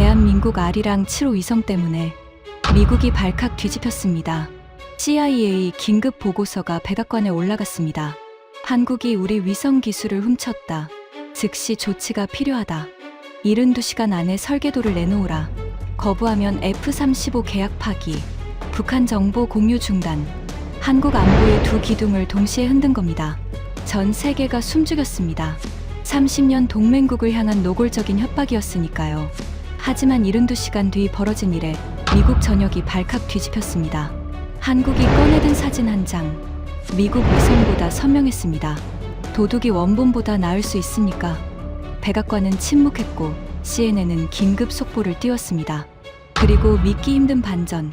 대한민국 아리랑 7호 위성 때문에 미국이 발칵 뒤집혔습니다. CIA 긴급 보고서가 백악관에 올라갔습니다. 한국이 우리 위성 기술을 훔쳤다. 즉시 조치가 필요하다. 72시간 안에 설계도를 내놓으라. 거부하면 F-35 계약 파기. 북한 정보 공유 중단. 한국 안보의 두 기둥을 동시에 흔든 겁니다. 전 세계가 숨죽였습니다. 30년 동맹국을 향한 노골적인 협박이었으니까요. 하지만 72시간 뒤 벌어진 일에 미국 전역이 발칵 뒤집혔습니다. 한국이 꺼내든 사진 한 장, 미국 위성보다 선명했습니다. 도둑이 원본보다 나을 수 있으니까. 백악관은 침묵했고 CNN은 긴급 속보를 띄웠습니다. 그리고 믿기 힘든 반전,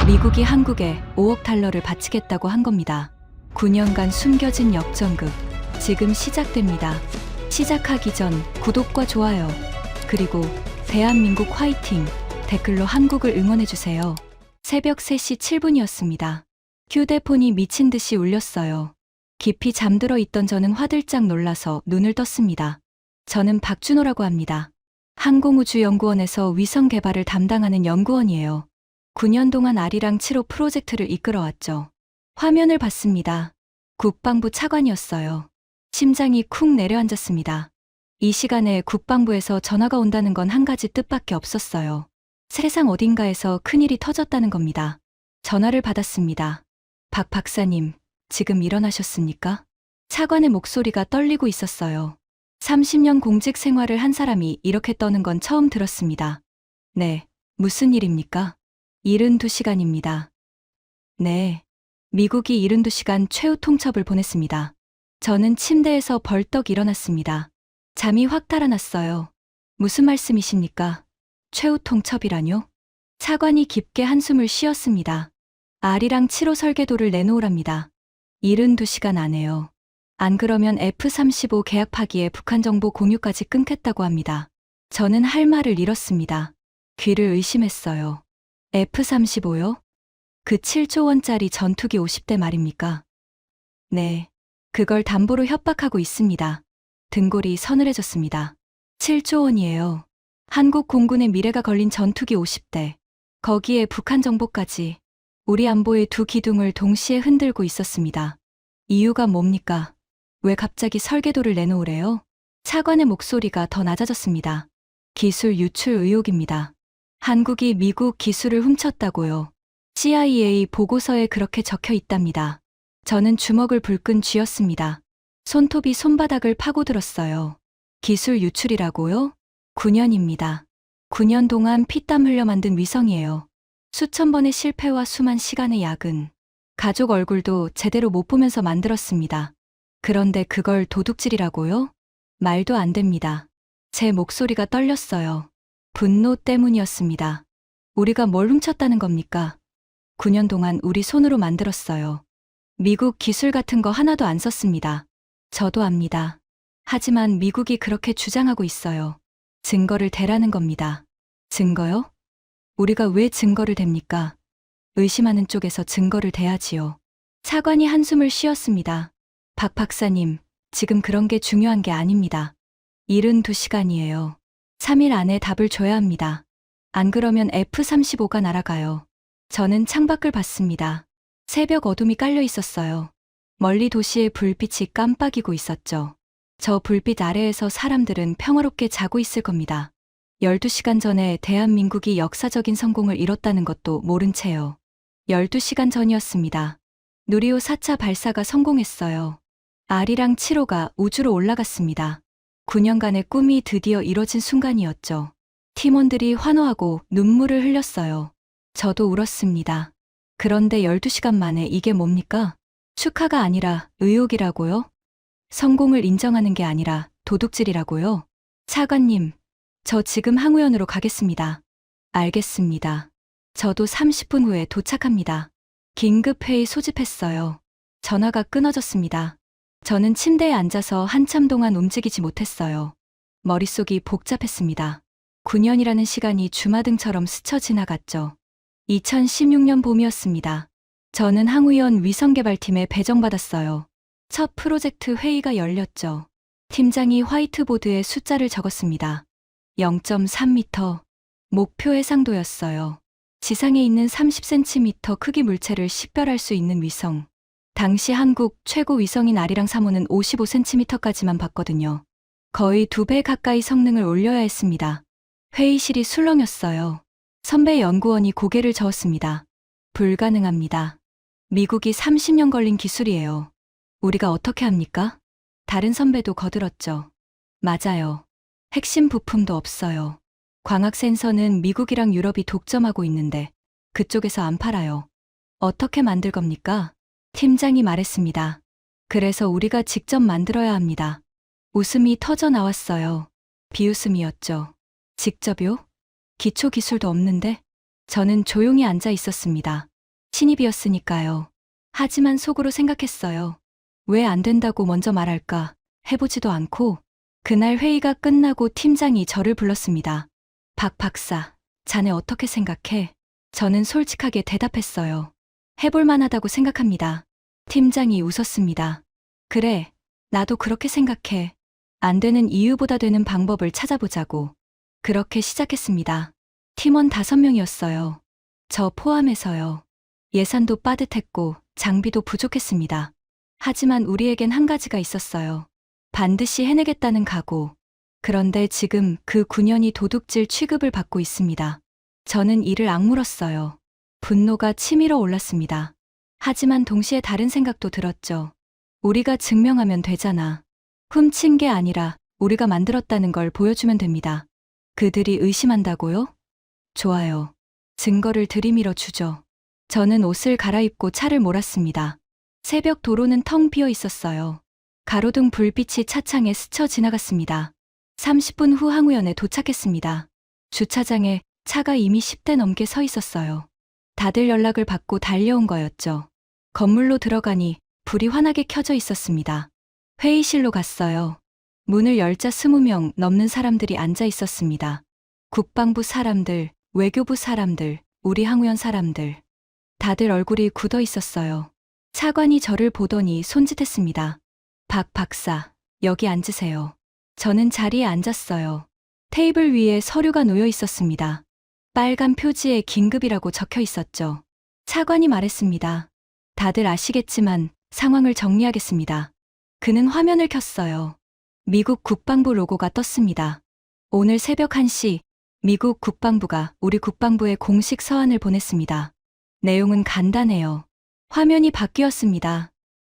미국이 한국에 5억 달러를 바치겠다고 한 겁니다. 9년간 숨겨진 역전극, 지금 시작됩니다. 시작하기 전 구독과 좋아요, 그리고 대한민국 화이팅 댓글로 한국을 응원해주세요. 새벽 3시 7분이었습니다. 휴대폰이 미친 듯이 울렸어요. 깊이 잠들어 있던 저는 화들짝 놀라서 눈을 떴습니다. 저는 박준호라고 합니다. 항공우주연구원에서 위성 개발을 담당하는 연구원이에요. 9년 동안 아리랑 7호 프로젝트를 이끌어왔죠. 화면을 봤습니다. 국방부 차관이었어요. 심장이 쿵 내려앉았습니다. 이 시간에 국방부에서 전화가 온다는 건 한 가지 뜻밖에 없었어요. 세상 어딘가에서 큰일이 터졌다는 겁니다. 전화를 받았습니다. 박 박사님, 지금 일어나셨습니까? 차관의 목소리가 떨리고 있었어요. 30년 공직 생활을 한 사람이 이렇게 떠는 건 처음 들었습니다. 네, 무슨 일입니까? 72시간입니다. 네, 미국이 72시간 최후 통첩을 보냈습니다. 저는 침대에서 벌떡 일어났습니다. 잠이 확 달아났어요. 무슨 말씀이십니까? 최후 통첩이라뇨? 차관이 깊게 한숨을 쉬었습니다. 아리랑 7호 설계도를 내놓으랍니다. 72시간 안에요. 안 그러면 F-35 계약 파기에 북한 정보 공유까지 끊겠다고 합니다. 저는 할 말을 잃었습니다. 귀를 의심했어요. F-35요? 그 7조 원짜리 전투기 50대 말입니까? 네, 그걸 담보로 협박하고 있습니다. 등골이 서늘해졌습니다. 7조 원이에요. 한국 공군의 미래가 걸린 전투기 50대. 거기에 북한 정보까지. 우리 안보의 두 기둥을 동시에 흔들고 있었습니다. 이유가 뭡니까? 왜 갑자기 설계도를 내놓으래요? 차관의 목소리가 더 낮아졌습니다. 기술 유출 의혹입니다. 한국이 미국 기술을 훔쳤다고요. CIA 보고서에 그렇게 적혀 있답니다. 저는 주먹을 불끈 쥐었습니다. 손톱이 손바닥을 파고들었어요. 기술 유출이라고요? 9년입니다. 9년 동안 피땀 흘려 만든 위성이에요. 수천 번의 실패와 수만 시간의 야근. 가족 얼굴도 제대로 못 보면서 만들었습니다. 그런데 그걸 도둑질이라고요? 말도 안 됩니다. 제 목소리가 떨렸어요. 분노 때문이었습니다. 우리가 뭘 훔쳤다는 겁니까? 9년 동안 우리 손으로 만들었어요. 미국 기술 같은 거 하나도 안 썼습니다. 저도 압니다. 하지만 미국이 그렇게 주장하고 있어요. 증거를 대라는 겁니다. 증거요? 우리가 왜 증거를 댑니까? 의심하는 쪽에서 증거를 대야지요. 차관이 한숨을 쉬었습니다. 박 박사님, 지금 그런 게 중요한 게 아닙니다. 72시간이에요. 3일 안에 답을 줘야 합니다. 안 그러면 F-35가 날아가요. 저는 창밖을 봤습니다. 새벽 어둠이 깔려 있었어요. 멀리 도시의 불빛이 깜빡이고 있었죠. 저 불빛 아래에서 사람들은 평화롭게 자고 있을 겁니다. 12시간 전에 대한민국이 역사적인 성공을 이뤘다는 것도 모른 채요. 12시간 전이었습니다. 누리호 4차 발사가 성공했어요. 아리랑 7호가 우주로 올라갔습니다. 9년간의 꿈이 드디어 이뤄진 순간이었죠. 팀원들이 환호하고 눈물을 흘렸어요. 저도 울었습니다. 그런데 12시간 만에 이게 뭡니까? 축하가 아니라 의혹이라고요? 성공을 인정하는 게 아니라 도둑질이라고요? 차관님, 저 지금 항우연으로 가겠습니다. 알겠습니다. 저도 30분 후에 도착합니다. 긴급회의 소집했어요. 전화가 끊어졌습니다. 저는 침대에 앉아서 한참 동안 움직이지 못했어요. 머릿속이 복잡했습니다. 9년이라는 시간이 주마등처럼 스쳐 지나갔죠. 2016년 봄이었습니다. 저는 항우연 위성개발팀에 배정받았어요. 첫 프로젝트 회의가 열렸죠. 팀장이 화이트보드에 숫자를 적었습니다. 0.3m, 목표 해상도였어요. 지상에 있는 30cm 크기 물체를 식별할 수 있는 위성. 당시 한국 최고 위성인 아리랑 3호는 55cm까지만 봤거든요. 거의 2배 가까이 성능을 올려야 했습니다. 회의실이 술렁였어요. 선배 연구원이 고개를 저었습니다. 불가능합니다. 미국이 30년 걸린 기술이에요. 우리가 어떻게 합니까? 다른 선배도 거들었죠. 맞아요. 핵심 부품도 없어요. 광학 센서는 미국이랑 유럽이 독점하고 있는데 그쪽에서 안 팔아요. 어떻게 만들 겁니까? 팀장이 말했습니다. 그래서 우리가 직접 만들어야 합니다. 웃음이 터져 나왔어요. 비웃음이었죠. 직접요? 기초 기술도 없는데? 저는 조용히 앉아 있었습니다. 신입이었으니까요. 하지만 속으로 생각했어요. 왜 안 된다고 먼저 말할까? 해보지도 않고. 그날 회의가 끝나고 팀장이 저를 불렀습니다. 박 박사, 자네 어떻게 생각해? 저는 솔직하게 대답했어요. 해볼 만하다고 생각합니다. 팀장이 웃었습니다. 그래, 나도 그렇게 생각해. 안 되는 이유보다 되는 방법을 찾아보자고. 그렇게 시작했습니다. 팀원 5명이었어요. 저 포함해서요. 예산도 빠듯했고 장비도 부족했습니다. 하지만 우리에겐 한 가지가 있었어요. 반드시 해내겠다는 각오. 그런데 지금 그 9년이 도둑질 취급을 받고 있습니다. 저는 이를 악물었어요. 분노가 치밀어 올랐습니다. 하지만 동시에 다른 생각도 들었죠. 우리가 증명하면 되잖아. 훔친 게 아니라 우리가 만들었다는 걸 보여주면 됩니다. 그들이 의심한다고요? 좋아요. 증거를 들이밀어 주죠. 저는 옷을 갈아입고 차를 몰았습니다. 새벽 도로는 텅 비어 있었어요. 가로등 불빛이 차창에 스쳐 지나갔습니다. 30분 후 항우연에 도착했습니다. 주차장에 차가 이미 10대 넘게 서 있었어요. 다들 연락을 받고 달려온 거였죠. 건물로 들어가니 불이 환하게 켜져 있었습니다. 회의실로 갔어요. 문을 열자 20명 넘는 사람들이 앉아 있었습니다. 국방부 사람들, 외교부 사람들, 우리 항우연 사람들. 다들 얼굴이 굳어 있었어요. 차관이 저를 보더니 손짓했습니다. 박 박사, 여기 앉으세요. 저는 자리에 앉았어요. 테이블 위에 서류가 놓여 있었습니다. 빨간 표지에 긴급이라고 적혀 있었죠. 차관이 말했습니다. 다들 아시겠지만 상황을 정리하겠습니다. 그는 화면을 켰어요. 미국 국방부 로고가 떴습니다. 오늘 새벽 1시 미국 국방부가 우리 국방부에 공식 서한을 보냈습니다. 내용은 간단해요. 화면이 바뀌었습니다.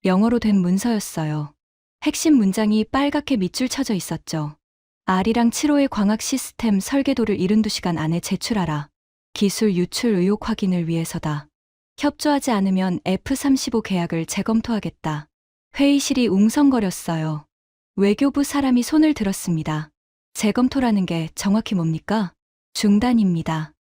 영어로 된 문서였어요. 핵심 문장이 빨갛게 밑줄 쳐져 있었죠. 아리랑 7호의 광학 시스템 설계도를 72시간 안에 제출하라. 기술 유출 의혹 확인을 위해서다. 협조하지 않으면 F-35 계약을 재검토하겠다. 회의실이 웅성거렸어요. 외교부 사람이 손을 들었습니다. 재검토라는 게 정확히 뭡니까? 중단입니다.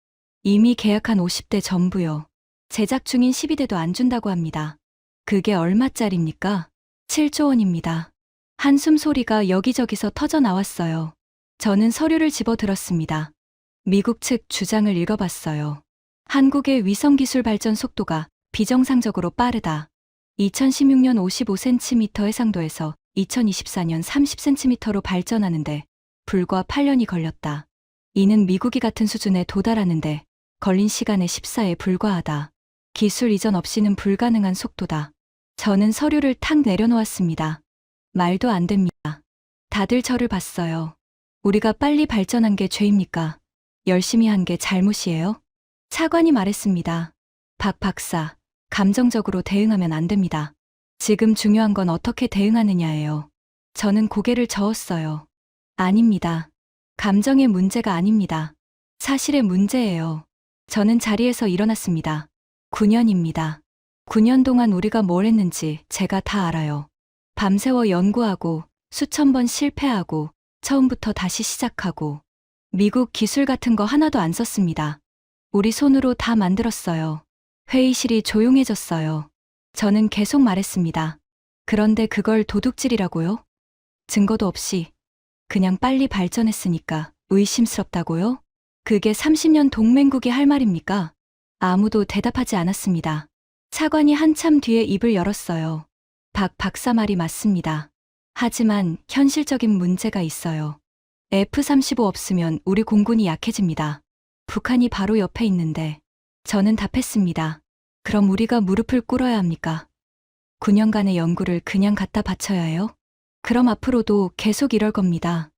이미 계약한 50대 전부요. 제작 중인 12대도 안 준다고 합니다. 그게 얼마짜리입니까? 7조 원입니다. 한숨 소리가 여기저기서 터져 나왔어요. 저는 서류를 집어들었습니다. 미국 측 주장을 읽어봤어요. 한국의 위성기술 발전 속도가 비정상적으로 빠르다. 2016년 55cm 해상도에서 2024년 30cm로 발전하는데 불과 8년이 걸렸다. 이는 미국이 같은 수준에 도달하는데 걸린 시간의 14에 불과하다. 기술 이전 없이는 불가능한 속도다. 저는 서류를 탁 내려놓았습니다. 말도 안 됩니다. 다들 저를 봤어요. 우리가 빨리 발전한 게 죄입니까? 열심히 한 게 잘못이에요? 차관이 말했습니다. 박 박사, 감정적으로 대응하면 안 됩니다. 지금 중요한 건 어떻게 대응하느냐예요. 저는 고개를 저었어요. 아닙니다. 감정의 문제가 아닙니다. 사실의 문제예요. 저는 자리에서 일어났습니다. 9년입니다. 9년 동안 우리가 뭘 했는지 제가 다 알아요. 밤새워 연구하고 수천 번 실패하고 처음부터 다시 시작하고 미국 기술 같은 거 하나도 안 썼습니다. 우리 손으로 다 만들었어요. 회의실이 조용해졌어요. 저는 계속 말했습니다. 그런데 그걸 도둑질이라고요? 증거도 없이 그냥 빨리 발전했으니까 의심스럽다고요? 그게 30년 동맹국이 할 말입니까? 아무도 대답하지 않았습니다. 차관이 한참 뒤에 입을 열었어요. 박 박사 말이 맞습니다. 하지만 현실적인 문제가 있어요. F-35 없으면 우리 공군이 약해집니다. 북한이 바로 옆에 있는데. 저는 답했습니다. 그럼 우리가 무릎을 꿇어야 합니까? 9년간의 연구를 그냥 갖다 바쳐야 해요? 그럼 앞으로도 계속 이럴 겁니다.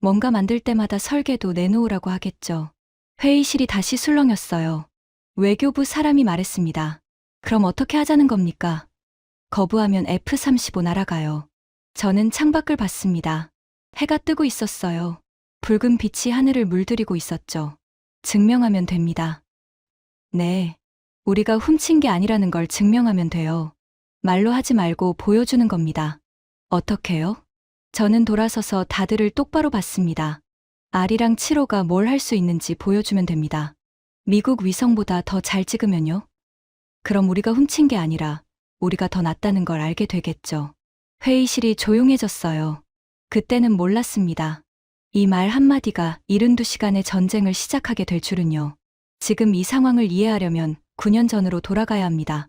뭔가 만들 때마다 설계도 내놓으라고 하겠죠. 회의실이 다시 술렁였어요. 외교부 사람이 말했습니다. 그럼 어떻게 하자는 겁니까? 거부하면 F-35 날아가요. 저는 창밖을 봤습니다. 해가 뜨고 있었어요. 붉은 빛이 하늘을 물들이고 있었죠. 증명하면 됩니다. 네. 우리가 훔친 게 아니라는 걸 증명하면 돼요. 말로 하지 말고 보여주는 겁니다. 어떻게요? 저는 돌아서서 다들을 똑바로 봤습니다. R이랑 7호가 뭘 할 수 있는지 보여주면 됩니다. 미국 위성보다 더 잘 찍으면요? 그럼 우리가 훔친 게 아니라 우리가 더 낫다는 걸 알게 되겠죠. 회의실이 조용해졌어요. 그때는 몰랐습니다. 이 말 한마디가 72시간의 전쟁을 시작하게 될 줄은요. 지금 이 상황을 이해하려면 9년 전으로 돌아가야 합니다.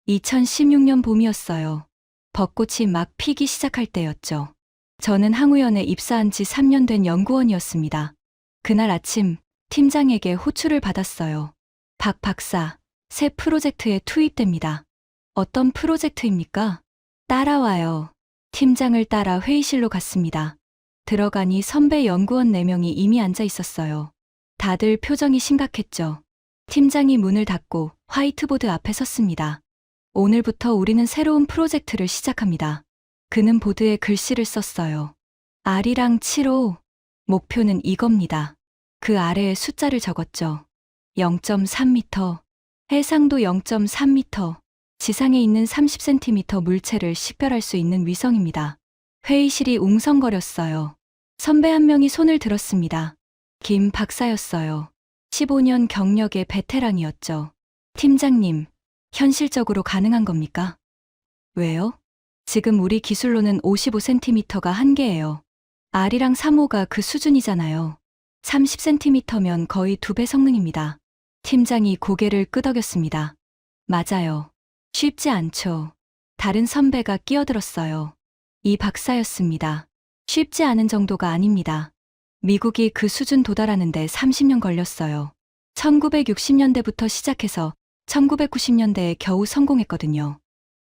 2016년 봄이었어요. 벚꽃이 막 피기 시작할 때였죠. 저는 항우연에 입사한 지 3년 된 연구원이었습니다. 그날 아침 팀장에게 호출을 받았어요. 박 박사, 새 프로젝트에 투입됩니다. 어떤 프로젝트입니까? 따라와요. 팀장을 따라 회의실로 갔습니다. 들어가니 선배 연구원 4명이 이미 앉아 있었어요. 다들 표정이 심각했죠. 팀장이 문을 닫고 화이트보드 앞에 섰습니다. 오늘부터 우리는 새로운 프로젝트를 시작합니다. 그는 보드에 글씨를 썼어요. R이랑 7호. 목표는 이겁니다. 그 아래에 숫자를 적었죠. 0.3m. 해상도 0.3m. 지상에 있는 30cm 물체를 식별할 수 있는 위성입니다. 회의실이 웅성거렸어요. 선배 한 명이 손을 들었습니다. 김 박사였어요. 15년 경력의 베테랑이었죠. 팀장님, 현실적으로 가능한 겁니까? 왜요? 지금 우리 기술로는 55cm가 한계예요. R이랑 3호가 그 수준이잖아요. 30cm면 거의 2배 성능입니다. 팀장이 고개를 끄덕였습니다. 맞아요. 쉽지 않죠. 다른 선배가 끼어들었어요. 이 박사였습니다. 쉽지 않은 정도가 아닙니다. 미국이 그 수준 도달하는데 30년 걸렸어요. 1960년대부터 시작해서 1990년대에 겨우 성공했거든요.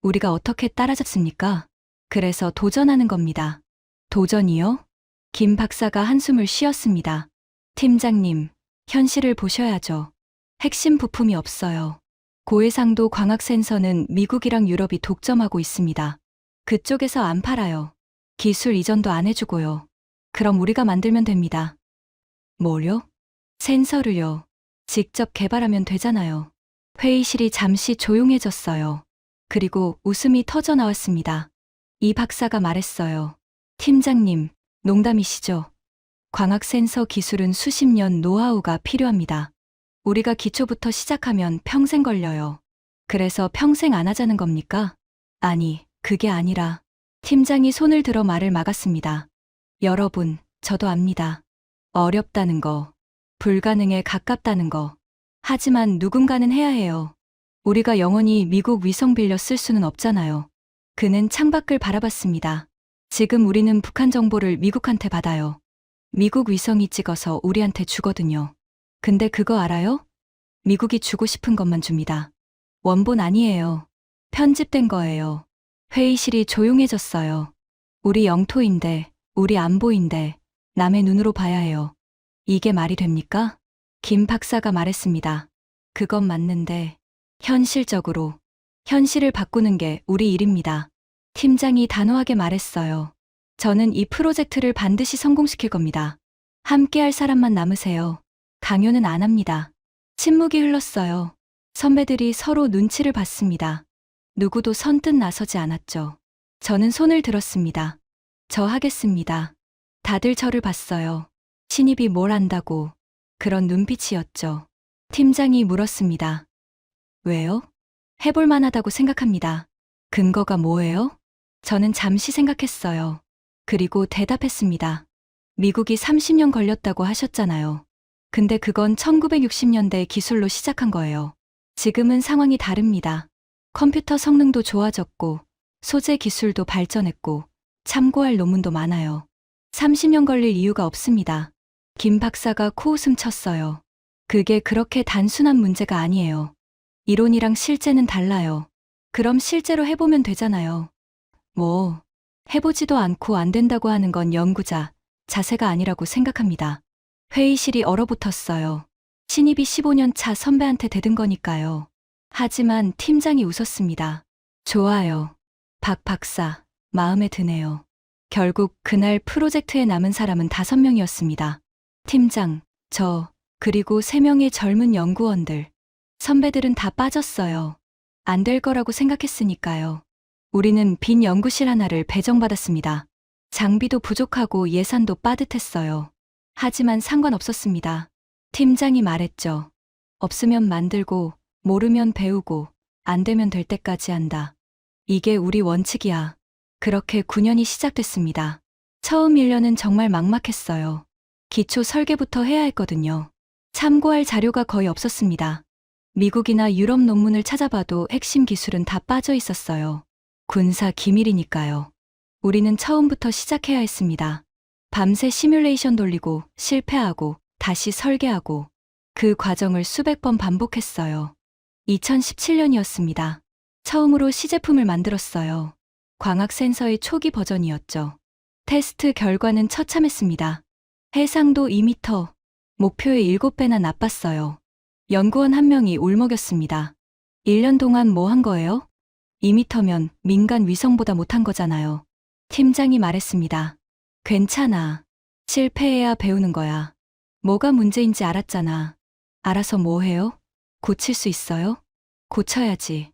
우리가 어떻게 따라잡습니까? 그래서 도전하는 겁니다. 도전이요? 김 박사가 한숨을 쉬었습니다. 팀장님, 현실을 보셔야죠. 핵심 부품이 없어요. 고해상도 광학 센서는 미국이랑 유럽이 독점하고 있습니다. 그쪽에서 안 팔아요. 기술 이전도 안 해주고요. 그럼 우리가 만들면 됩니다. 뭘요? 센서를요. 직접 개발하면 되잖아요. 회의실이 잠시 조용해졌어요. 그리고 웃음이 터져 나왔습니다. 이 박사가 말했어요. 팀장님, 농담이시죠? 광학 센서 기술은 수십 년 노하우가 필요합니다. 우리가 기초부터 시작하면 평생 걸려요. 그래서 평생 안 하자는 겁니까? 아니, 그게 아니라 팀장이 손을 들어 말을 막았습니다. 여러분, 저도 압니다. 어렵다는 거, 불가능에 가깝다는 거. 하지만 누군가는 해야 해요. 우리가 영원히 미국 위성 빌려 쓸 수는 없잖아요. 그는 창밖을 바라봤습니다. 지금 우리는 북한 정보를 미국한테 받아요. 미국 위성이 찍어서 우리한테 주거든요. 근데 그거 알아요? 미국이 주고 싶은 것만 줍니다. 원본 아니에요. 편집된 거예요. 회의실이 조용해졌어요. 우리 영토인데, 우리 안보인데, 남의 눈으로 봐야 해요. 이게 말이 됩니까? 김 박사가 말했습니다. 그건 맞는데, 현실적으로, 현실을 바꾸는 게 우리 일입니다. 팀장이 단호하게 말했어요. 저는 이 프로젝트를 반드시 성공시킬 겁니다. 함께 할 사람만 남으세요. 강요는 안 합니다. 침묵이 흘렀어요. 선배들이 서로 눈치를 봤습니다. 누구도 선뜻 나서지 않았죠. 저는 손을 들었습니다. 저 하겠습니다. 다들 저를 봤어요. 신입이 뭘 안다고. 그런 눈빛이었죠. 팀장이 물었습니다. 왜요? 해볼 만하다고 생각합니다. 근거가 뭐예요? 저는 잠시 생각했어요. 그리고 대답했습니다. 미국이 30년 걸렸다고 하셨잖아요. 근데 그건 1960년대 기술로 시작한 거예요. 지금은 상황이 다릅니다. 컴퓨터 성능도 좋아졌고, 소재 기술도 발전했고, 참고할 논문도 많아요. 30년 걸릴 이유가 없습니다. 김 박사가 코웃음 쳤어요. 그게 그렇게 단순한 문제가 아니에요. 이론이랑 실제는 달라요. 그럼 실제로 해보면 되잖아요. 뭐, 해보지도 않고 안 된다고 하는 건 연구자 자세가 아니라고 생각합니다. 회의실이 얼어붙었어요. 신입이 15년 차 선배한테 대든 거니까요. 하지만 팀장이 웃었습니다. 좋아요. 박 박사, 마음에 드네요. 결국 그날 프로젝트에 남은 사람은 5명이었습니다. 팀장, 저, 그리고 3명의 젊은 연구원들. 선배들은 다 빠졌어요. 안 될 거라고 생각했으니까요. 우리는 빈 연구실 하나를 배정받았습니다. 장비도 부족하고 예산도 빠듯했어요. 하지만 상관없었습니다. 팀장이 말했죠. 없으면 만들고, 모르면 배우고, 안 되면 될 때까지 한다. 이게 우리 원칙이야. 그렇게 9년이 시작됐습니다. 처음 1년은 정말 막막했어요. 기초 설계부터 해야 했거든요. 참고할 자료가 거의 없었습니다. 미국이나 유럽 논문을 찾아봐도 핵심 기술은 다 빠져 있었어요. 군사 기밀이니까요. 우리는 처음부터 시작해야 했습니다. 밤새 시뮬레이션 돌리고 실패하고 다시 설계하고 그 과정을 수백 번 반복했어요. 2017년이었습니다. 처음으로 시제품을 만들었어요. 광학 센서의 초기 버전이었죠. 테스트 결과는 처참했습니다. 해상도 2m, 목표의 7배나 나빴어요. 연구원 한 명이 울먹였습니다. 1년 동안 뭐 한 거예요? 2m면 민간 위성보다 못한 거잖아요. 팀장이 말했습니다. 괜찮아. 실패해야 배우는 거야. 뭐가 문제인지 알았잖아. 알아서 뭐 해요? 고칠 수 있어요? 고쳐야지.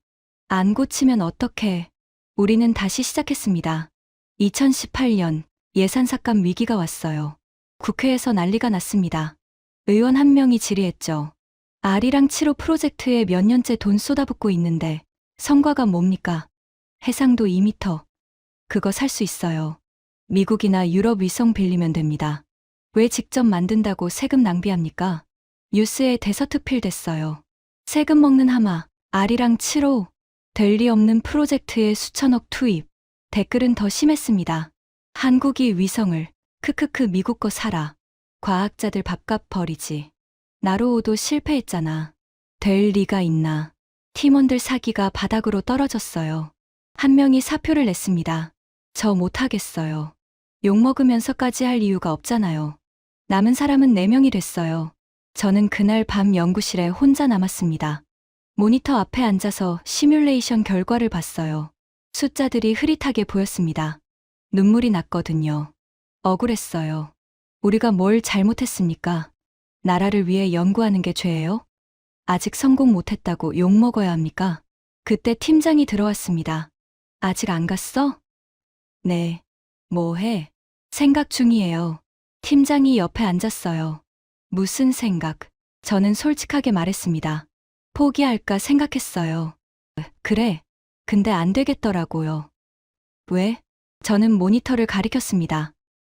안 고치면 어떡해. 우리는 다시 시작했습니다. 2018년 예산 삭감 위기가 왔어요. 국회에서 난리가 났습니다. 의원 한 명이 질의했죠. 아리랑 7호 프로젝트에 몇 년째 돈 쏟아붓고 있는데 성과가 뭡니까? 해상도 2m. 그거 살 수 있어요. 미국이나 유럽 위성 빌리면 됩니다. 왜 직접 만든다고 세금 낭비합니까? 뉴스에 대서특필 됐어요. 세금 먹는 하마, 아리랑 7호. 될 리 없는 프로젝트에 수천억 투입. 댓글은 더 심했습니다. 한국이 위성을, 크크크 미국 거 사라. 과학자들 밥값 버리지. 나로호도 실패했잖아. 될 리가 있나. 팀원들 사기가 바닥으로 떨어졌어요. 한 명이 사표를 냈습니다. 저 못하겠어요. 욕먹으면서까지 할 이유가 없잖아요. 남은 사람은 4명이 됐어요. 저는 그날 밤 연구실에 혼자 남았습니다. 모니터 앞에 앉아서 시뮬레이션 결과를 봤어요. 숫자들이 흐릿하게 보였습니다. 눈물이 났거든요. 억울했어요. 우리가 뭘 잘못했습니까? 나라를 위해 연구하는 게 죄예요? 아직 성공 못했다고 욕먹어야 합니까? 그때 팀장이 들어왔습니다. 아직 안 갔어? 네. 뭐 해? 생각 중이에요. 팀장이 옆에 앉았어요. 무슨 생각? 저는 솔직하게 말했습니다. 포기할까 생각했어요. 그래. 근데 안 되겠더라고요. 왜? 저는 모니터를 가리켰습니다.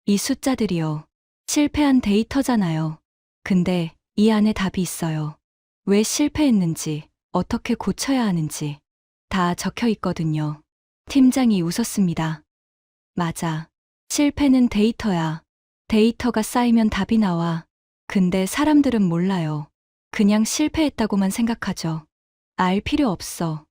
이 숫자들이요. 실패한 데이터잖아요. 근데 이 안에 답이 있어요. 왜 실패했는지, 어떻게 고쳐야 하는지 다 적혀 있거든요. 팀장이 웃었습니다. 맞아. 실패는 데이터야. 데이터가 쌓이면 답이 나와. 근데 사람들은 몰라요. 그냥 실패했다고만 생각하죠. 알 필요 없어.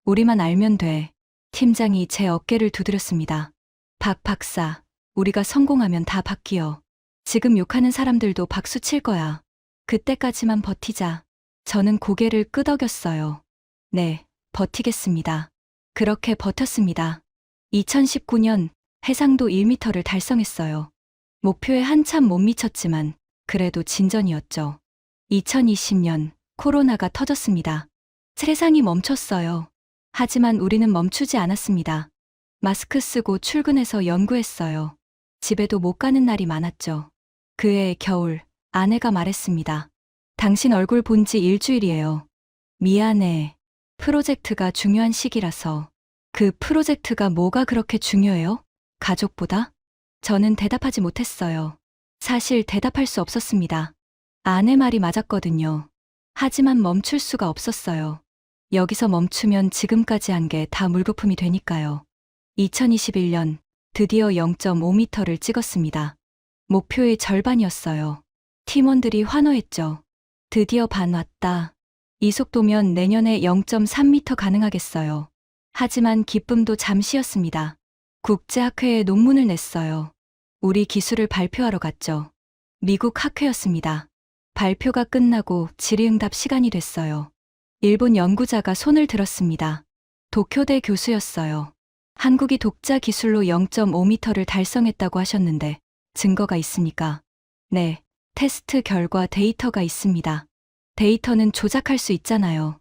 우리만 알면 돼. 팀장이 제 어깨를 두드렸습니다. 박 박사, 우리가 성공하면 다 바뀌어. 지금 욕하는 사람들도 박수 칠 거야. 그때까지만 버티자. 저는 고개를 끄덕였어요. 네, 버티겠습니다. 그렇게 버텼습니다. 2019년 해상도 1m를 달성했어요. 목표에 한참 못 미쳤지만 그래도 진전이었죠. 2020년 코로나가 터졌습니다. 세상이 멈췄어요. 하지만 우리는 멈추지 않았습니다. 마스크 쓰고 출근해서 연구했어요. 집에도 못 가는 날이 많았죠. 그해 겨울 아내가 말했습니다. 당신 얼굴 본 지 일주일이에요. 미안해. 프로젝트가 중요한 시기라서. 그 프로젝트가 뭐가 그렇게 중요해요? 가족보다? 저는 대답하지 못했어요. 사실 대답할 수 없었습니다. 아내 말이 맞았거든요. 하지만 멈출 수가 없었어요. 여기서 멈추면 지금까지 한 게 다 물거품이 되니까요. 2021년 드디어 0.5m를 찍었습니다. 목표의 절반이었어요. 팀원들이 환호했죠. 드디어 반 왔다. 이 속도면 내년에 0.3m 가능하겠어요. 하지만 기쁨도 잠시였습니다. 국제학회에 논문을 냈어요. 우리 기술을 발표하러 갔죠. 미국 학회였습니다. 발표가 끝나고 질의응답 시간이 됐어요. 일본 연구자가 손을 들었습니다. 도쿄대 교수였어요. 한국이 독자 기술로 0.5m를 달성했다고 하셨는데 증거가 있습니까? 네, 테스트 결과 데이터가 있습니다. 데이터는 조작할 수 있잖아요.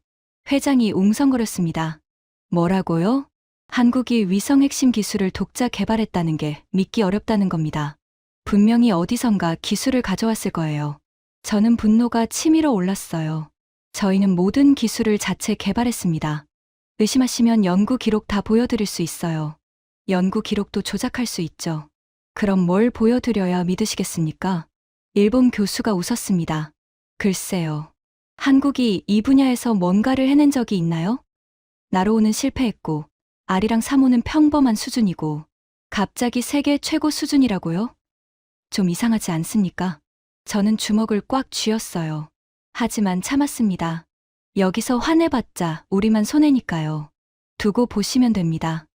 회장이 웅성거렸습니다. 뭐라고요? 한국이 위성 핵심 기술을 독자 개발했다는 게 믿기 어렵다는 겁니다. 분명히 어디선가 기술을 가져왔을 거예요. 저는 분노가 치밀어 올랐어요. 저희는 모든 기술을 자체 개발했습니다. 의심하시면 연구 기록 다 보여드릴 수 있어요. 연구 기록도 조작할 수 있죠. 그럼 뭘 보여드려야 믿으시겠습니까? 일본 교수가 웃었습니다. 글쎄요. 한국이 이 분야에서 뭔가를 해낸 적이 있나요? 나로우는 실패했고, 아리랑 3호는 평범한 수준이고, 갑자기 세계 최고 수준이라고요? 좀 이상하지 않습니까? 저는 주먹을 꽉 쥐었어요. 하지만 참았습니다. 여기서 화내봤자 우리만 손해니까요. 두고 보시면 됩니다.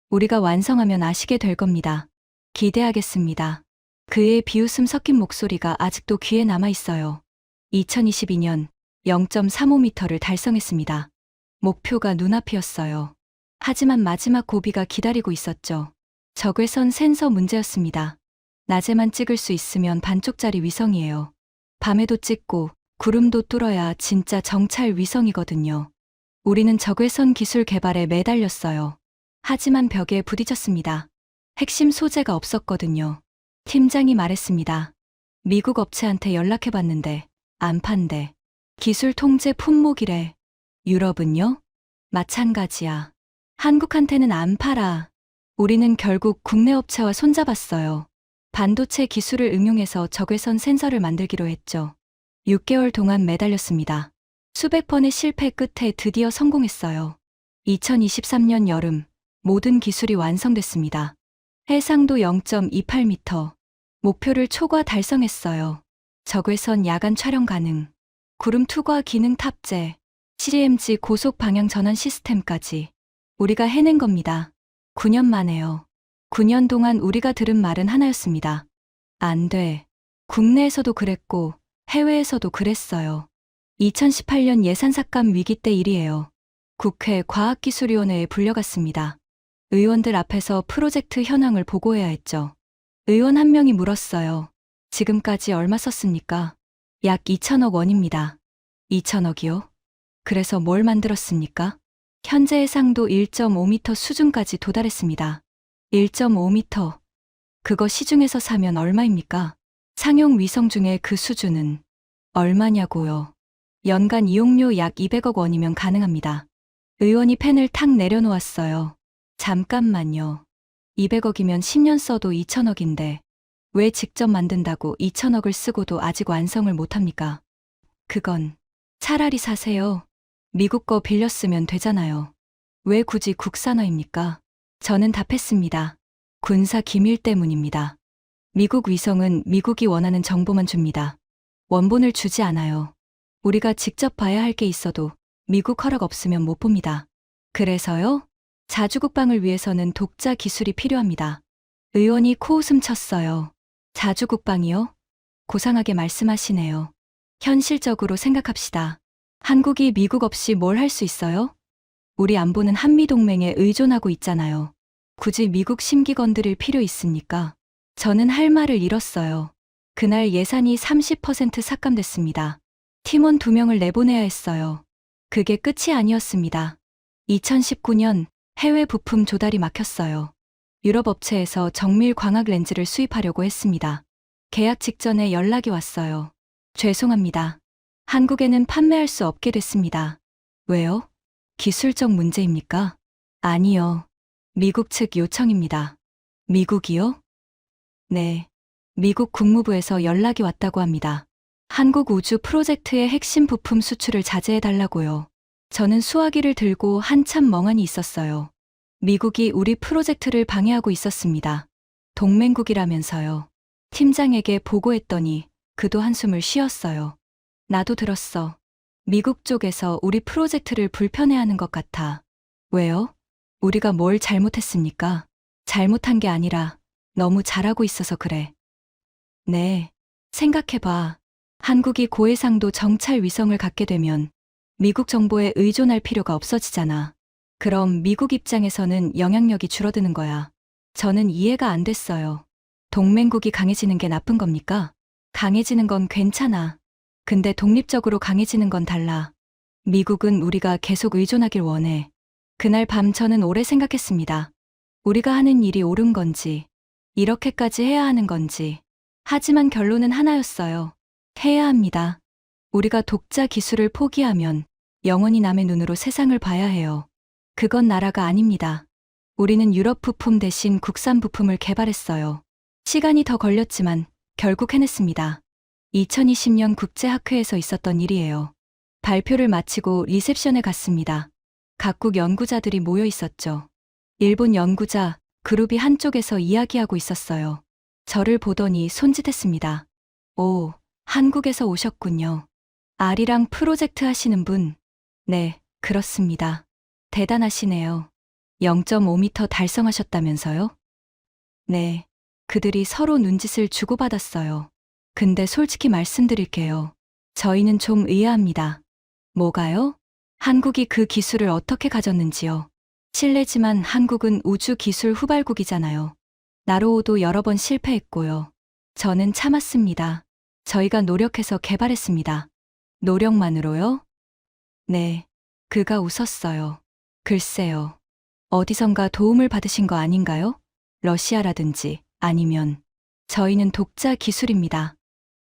우리가 완성하면 아시게 될 겁니다. 기대하겠습니다. 그의 비웃음 섞인 목소리가 아직도 귀에 남아 있어요. 2022년 0.35m를 달성했습니다. 목표가 눈앞이었어요. 하지만 마지막 고비가 기다리고 있었죠. 적외선 센서 문제였습니다. 낮에만 찍을 수 있으면 반쪽짜리 위성이에요. 밤에도 찍고 구름도 뚫어야 진짜 정찰 위성이거든요. 우리는 적외선 기술 개발에 매달렸어요. 하지만 벽에 부딪혔습니다. 핵심 소재가 없었거든요. 팀장이 말했습니다. 미국 업체한테 연락해봤는데 안 판대. 기술 통제 품목이래. 유럽은요? 마찬가지야. 한국한테는 안 팔아. 우리는 결국 국내 업체와 손잡았어요. 반도체 기술을 응용해서 적외선 센서를 만들기로 했죠. 6개월 동안 매달렸습니다. 수백 번의 실패 끝에 드디어 성공했어요. 2023년 여름, 모든 기술이 완성됐습니다. 해상도 0.28m. 목표를 초과 달성했어요. 적외선 야간 촬영 가능. 구름 투과 기능 탑재. CGMG 고속 방향 전환 시스템까지. 우리가 해낸 겁니다. 9년 만에요. 9년 동안 우리가 들은 말은 하나였습니다. 안 돼. 국내에서도 그랬고 해외에서도 그랬어요. 2018년 예산삭감 위기 때 일이에요. 국회 과학기술위원회에 불려갔습니다. 의원들 앞에서 프로젝트 현황을 보고해야 했죠. 의원 한 명이 물었어요. 지금까지 얼마 썼습니까? 약 2천억 원입니다. 2천억이요? 그래서 뭘 만들었습니까? 현재 해상도 1.5m 수준까지 도달했습니다. 1.5m. 그거 시중에서 사면 얼마입니까? 상용 위성 중에 그 수준은 얼마냐고요. 연간 이용료 약 200억 원이면 가능합니다. 의원이 펜을 탁 내려놓았어요. 잠깐만요. 200억이면 10년 써도 2천억인데 왜 직접 만든다고 2천억을 쓰고도 아직 완성을 못합니까? 그건 차라리 사세요. 미국 거 빌렸으면 되잖아요. 왜 굳이 국산화입니까? 저는 답했습니다. 군사 기밀 때문입니다. 미국 위성은 미국이 원하는 정보만 줍니다. 원본을 주지 않아요. 우리가 직접 봐야 할 게 있어도 미국 허락 없으면 못 봅니다. 그래서요? 자주국방을 위해서는 독자 기술이 필요합니다. 의원이 코웃음 쳤어요. 자주국방이요? 고상하게 말씀하시네요. 현실적으로 생각합시다. 한국이 미국 없이 뭘 할 수 있어요? 우리 안보는 한미동맹에 의존하고 있잖아요. 굳이 미국 심기 건드릴 필요 있습니까? 저는 할 말을 잃었어요. 그날 예산이 30% 삭감됐습니다. 팀원 2명을 내보내야 했어요. 그게 끝이 아니었습니다. 2019년 해외 부품 조달이 막혔어요. 유럽 업체에서 정밀 광학 렌즈를 수입하려고 했습니다. 계약 직전에 연락이 왔어요. 죄송합니다. 한국에는 판매할 수 없게 됐습니다. 왜요? 기술적 문제입니까? 아니요. 미국 측 요청입니다. 미국이요? 네. 미국 국무부에서 연락이 왔다고 합니다. 한국 우주 프로젝트의 핵심 부품 수출을 자제해달라고요. 저는 수화기를 들고 한참 멍하니 있었어요. 미국이 우리 프로젝트를 방해하고 있었습니다. 동맹국이라면서요. 팀장에게 보고했더니 그도 한숨을 쉬었어요. 나도 들었어. 미국 쪽에서 우리 프로젝트를 불편해하는 것 같아. 왜요? 우리가 뭘 잘못했습니까? 잘못한 게 아니라 너무 잘하고 있어서 그래. 네. 생각해봐. 한국이 고해상도 정찰 위성을 갖게 되면 미국 정보에 의존할 필요가 없어지잖아. 그럼 미국 입장에서는 영향력이 줄어드는 거야. 저는 이해가 안 됐어요. 동맹국이 강해지는 게 나쁜 겁니까? 강해지는 건 괜찮아. 근데 독립적으로 강해지는 건 달라. 미국은 우리가 계속 의존하길 원해. 그날 밤 저는 오래 생각했습니다. 우리가 하는 일이 옳은 건지, 이렇게까지 해야 하는 건지. 하지만 결론은 하나였어요. 해야 합니다. 우리가 독자 기술을 포기하면 영원히 남의 눈으로 세상을 봐야 해요. 그건 나라가 아닙니다. 우리는 유럽 부품 대신 국산 부품을 개발했어요. 시간이 더 걸렸지만 결국 해냈습니다. 2020년 국제학회에서 있었던 일이에요. 발표를 마치고 리셉션에 갔습니다. 각국 연구자들이 모여 있었죠. 일본 연구자 그룹이 한쪽에서 이야기하고 있었어요. 저를 보더니 손짓했습니다. 오, 한국에서 오셨군요. 아리랑 프로젝트 하시는 분? 네, 그렇습니다. 대단하시네요. 0.5m 달성하셨다면서요? 네, 그들이 서로 눈짓을 주고받았어요. 근데 솔직히 말씀드릴게요. 저희는 좀 의아합니다. 뭐가요? 한국이 그 기술을 어떻게 가졌는지요. 실례지만 한국은 우주 기술 후발국이잖아요. 나로호도 여러 번 실패했고요. 저는 참았습니다. 저희가 노력해서 개발했습니다. 노력만으로요? 네. 그가 웃었어요. 글쎄요. 어디선가 도움을 받으신 거 아닌가요? 러시아라든지 아니면 저희는 독자 기술입니다.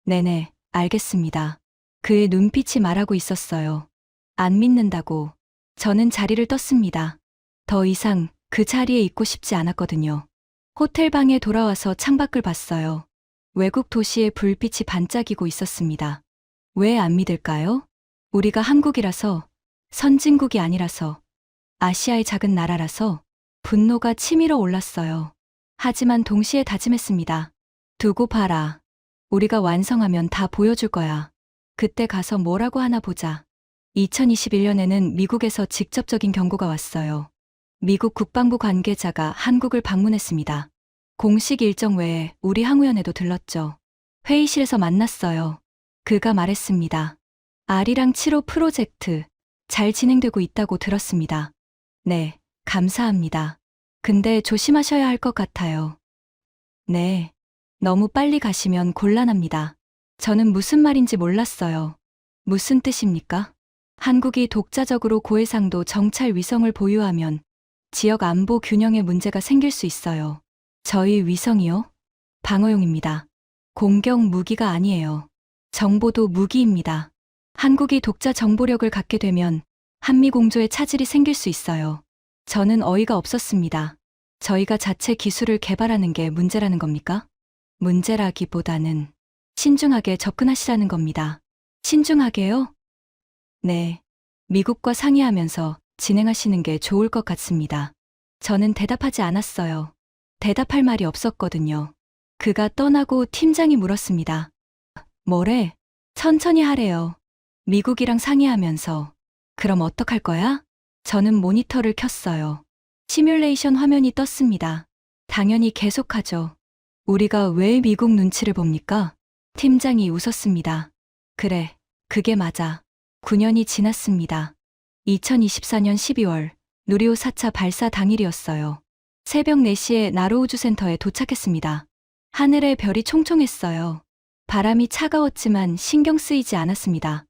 네네, 알겠습니다. 그의 눈빛이 말하고 있었어요. 안 믿는다고. 저는 자리를 떴습니다. 더 이상 그 자리에 있고 싶지 않았거든요. 호텔 방에 돌아와서 창밖을 봤어요. 외국 도시의 불빛이 반짝이고 있었습니다. 왜 안 믿을까요? 우리가 한국이라서, 선진국이 아니라서, 아시아의 작은 나라라서 분노가 치밀어 올랐어요. 하지만 동시에 다짐했습니다. 두고 봐라. 우리가 완성하면 다 보여줄 거야. 그때 가서 뭐라고 하나 보자. 2021년에는 미국에서 직접적인 경고가 왔어요. 미국 국방부 관계자가 한국을 방문했습니다. 공식 일정 외에 우리 항우연에도 들렀죠. 회의실에서 만났어요. 그가 말했습니다. 아리랑 7호 프로젝트 잘 진행되고 있다고 들었습니다. 네, 감사합니다. 근데 조심하셔야 할 것 같아요. 네, 너무 빨리 가시면 곤란합니다. 저는 무슨 말인지 몰랐어요. 무슨 뜻입니까? 한국이 독자적으로 고해상도 정찰 위성을 보유하면 지역 안보 균형에 문제가 생길 수 있어요. 저희 위성이요? 방어용입니다. 공격 무기가 아니에요. 정보도 무기입니다. 한국이 독자 정보력을 갖게 되면 한미 공조에 차질이 생길 수 있어요. 저는 어이가 없었습니다. 저희가 자체 기술을 개발하는 게 문제라는 겁니까? 문제라기보다는 신중하게 접근하시라는 겁니다. 신중하게요? 네. 미국과 상의하면서 진행하시는 게 좋을 것 같습니다. 저는 대답하지 않았어요. 대답할 말이 없었거든요. 그가 떠나고 팀장이 물었습니다. 뭐래? 천천히 하래요. 미국이랑 상의하면서. 그럼 어떡할 거야? 저는 모니터를 켰어요. 시뮬레이션 화면이 떴습니다. 당연히 계속하죠. 우리가 왜 미국 눈치를 봅니까? 팀장이 웃었습니다. 그래, 그게 맞아. 9년이 지났습니다. 2024년 12월 누리호 4차 발사 당일이었어요. 새벽 4시에 나로우주센터에 도착했습니다. 하늘에 별이 총총했어요. 바람이 차가웠지만 신경 쓰이지 않았습니다.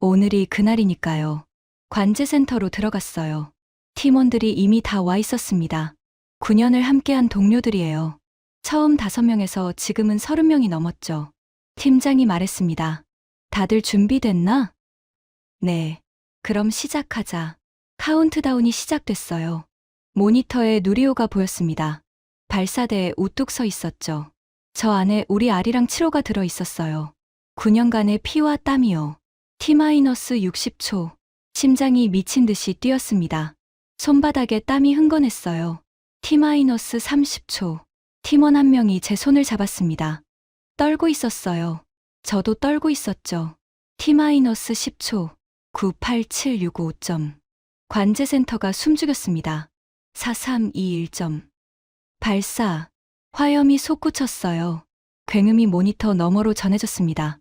오늘이 그날이니까요. 관제센터로 들어갔어요. 팀원들이 이미 다 와 있었습니다. 9년을 함께한 동료들이에요. 처음 5명에서 지금은 30명이 넘었죠. 팀장이 말했습니다. 다들 준비됐나? 네. 그럼 시작하자. 카운트다운이 시작됐어요. 모니터에 누리호가 보였습니다. 발사대에 우뚝 서 있었죠. 저 안에 우리 아리랑 7호가 들어 있었어요. 9년간의 피와 땀이요. T-60초. 심장이 미친 듯이 뛰었습니다. 손바닥에 땀이 흥건했어요. T-30초. 팀원 한 명이 제 손을 잡았습니다. 떨고 있었어요. 저도 떨고 있었죠. T-10초. 98765점. 관제센터가 숨죽였습니다. 4321점. 발사. 화염이 솟구쳤어요. 굉음이 모니터 너머로 전해졌습니다.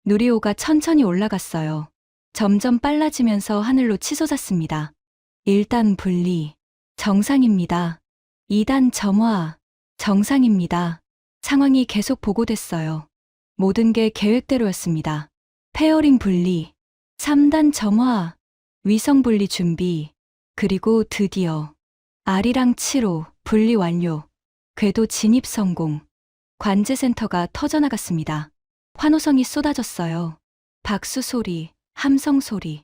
누리호가 천천히 올라갔어요. 점점 빨라지면서 하늘로 치솟았습니다. 1단 분리. 정상입니다. 2단 점화. 정상입니다. 상황이 계속 보고됐어요. 모든 게 계획대로였습니다. 페어링 분리. 3단 점화. 위성 분리 준비. 그리고 드디어 아리랑 7호 분리 완료. 궤도 진입 성공. 관제센터가 터져나갔습니다. 환호성이 쏟아졌어요. 박수 소리, 함성 소리.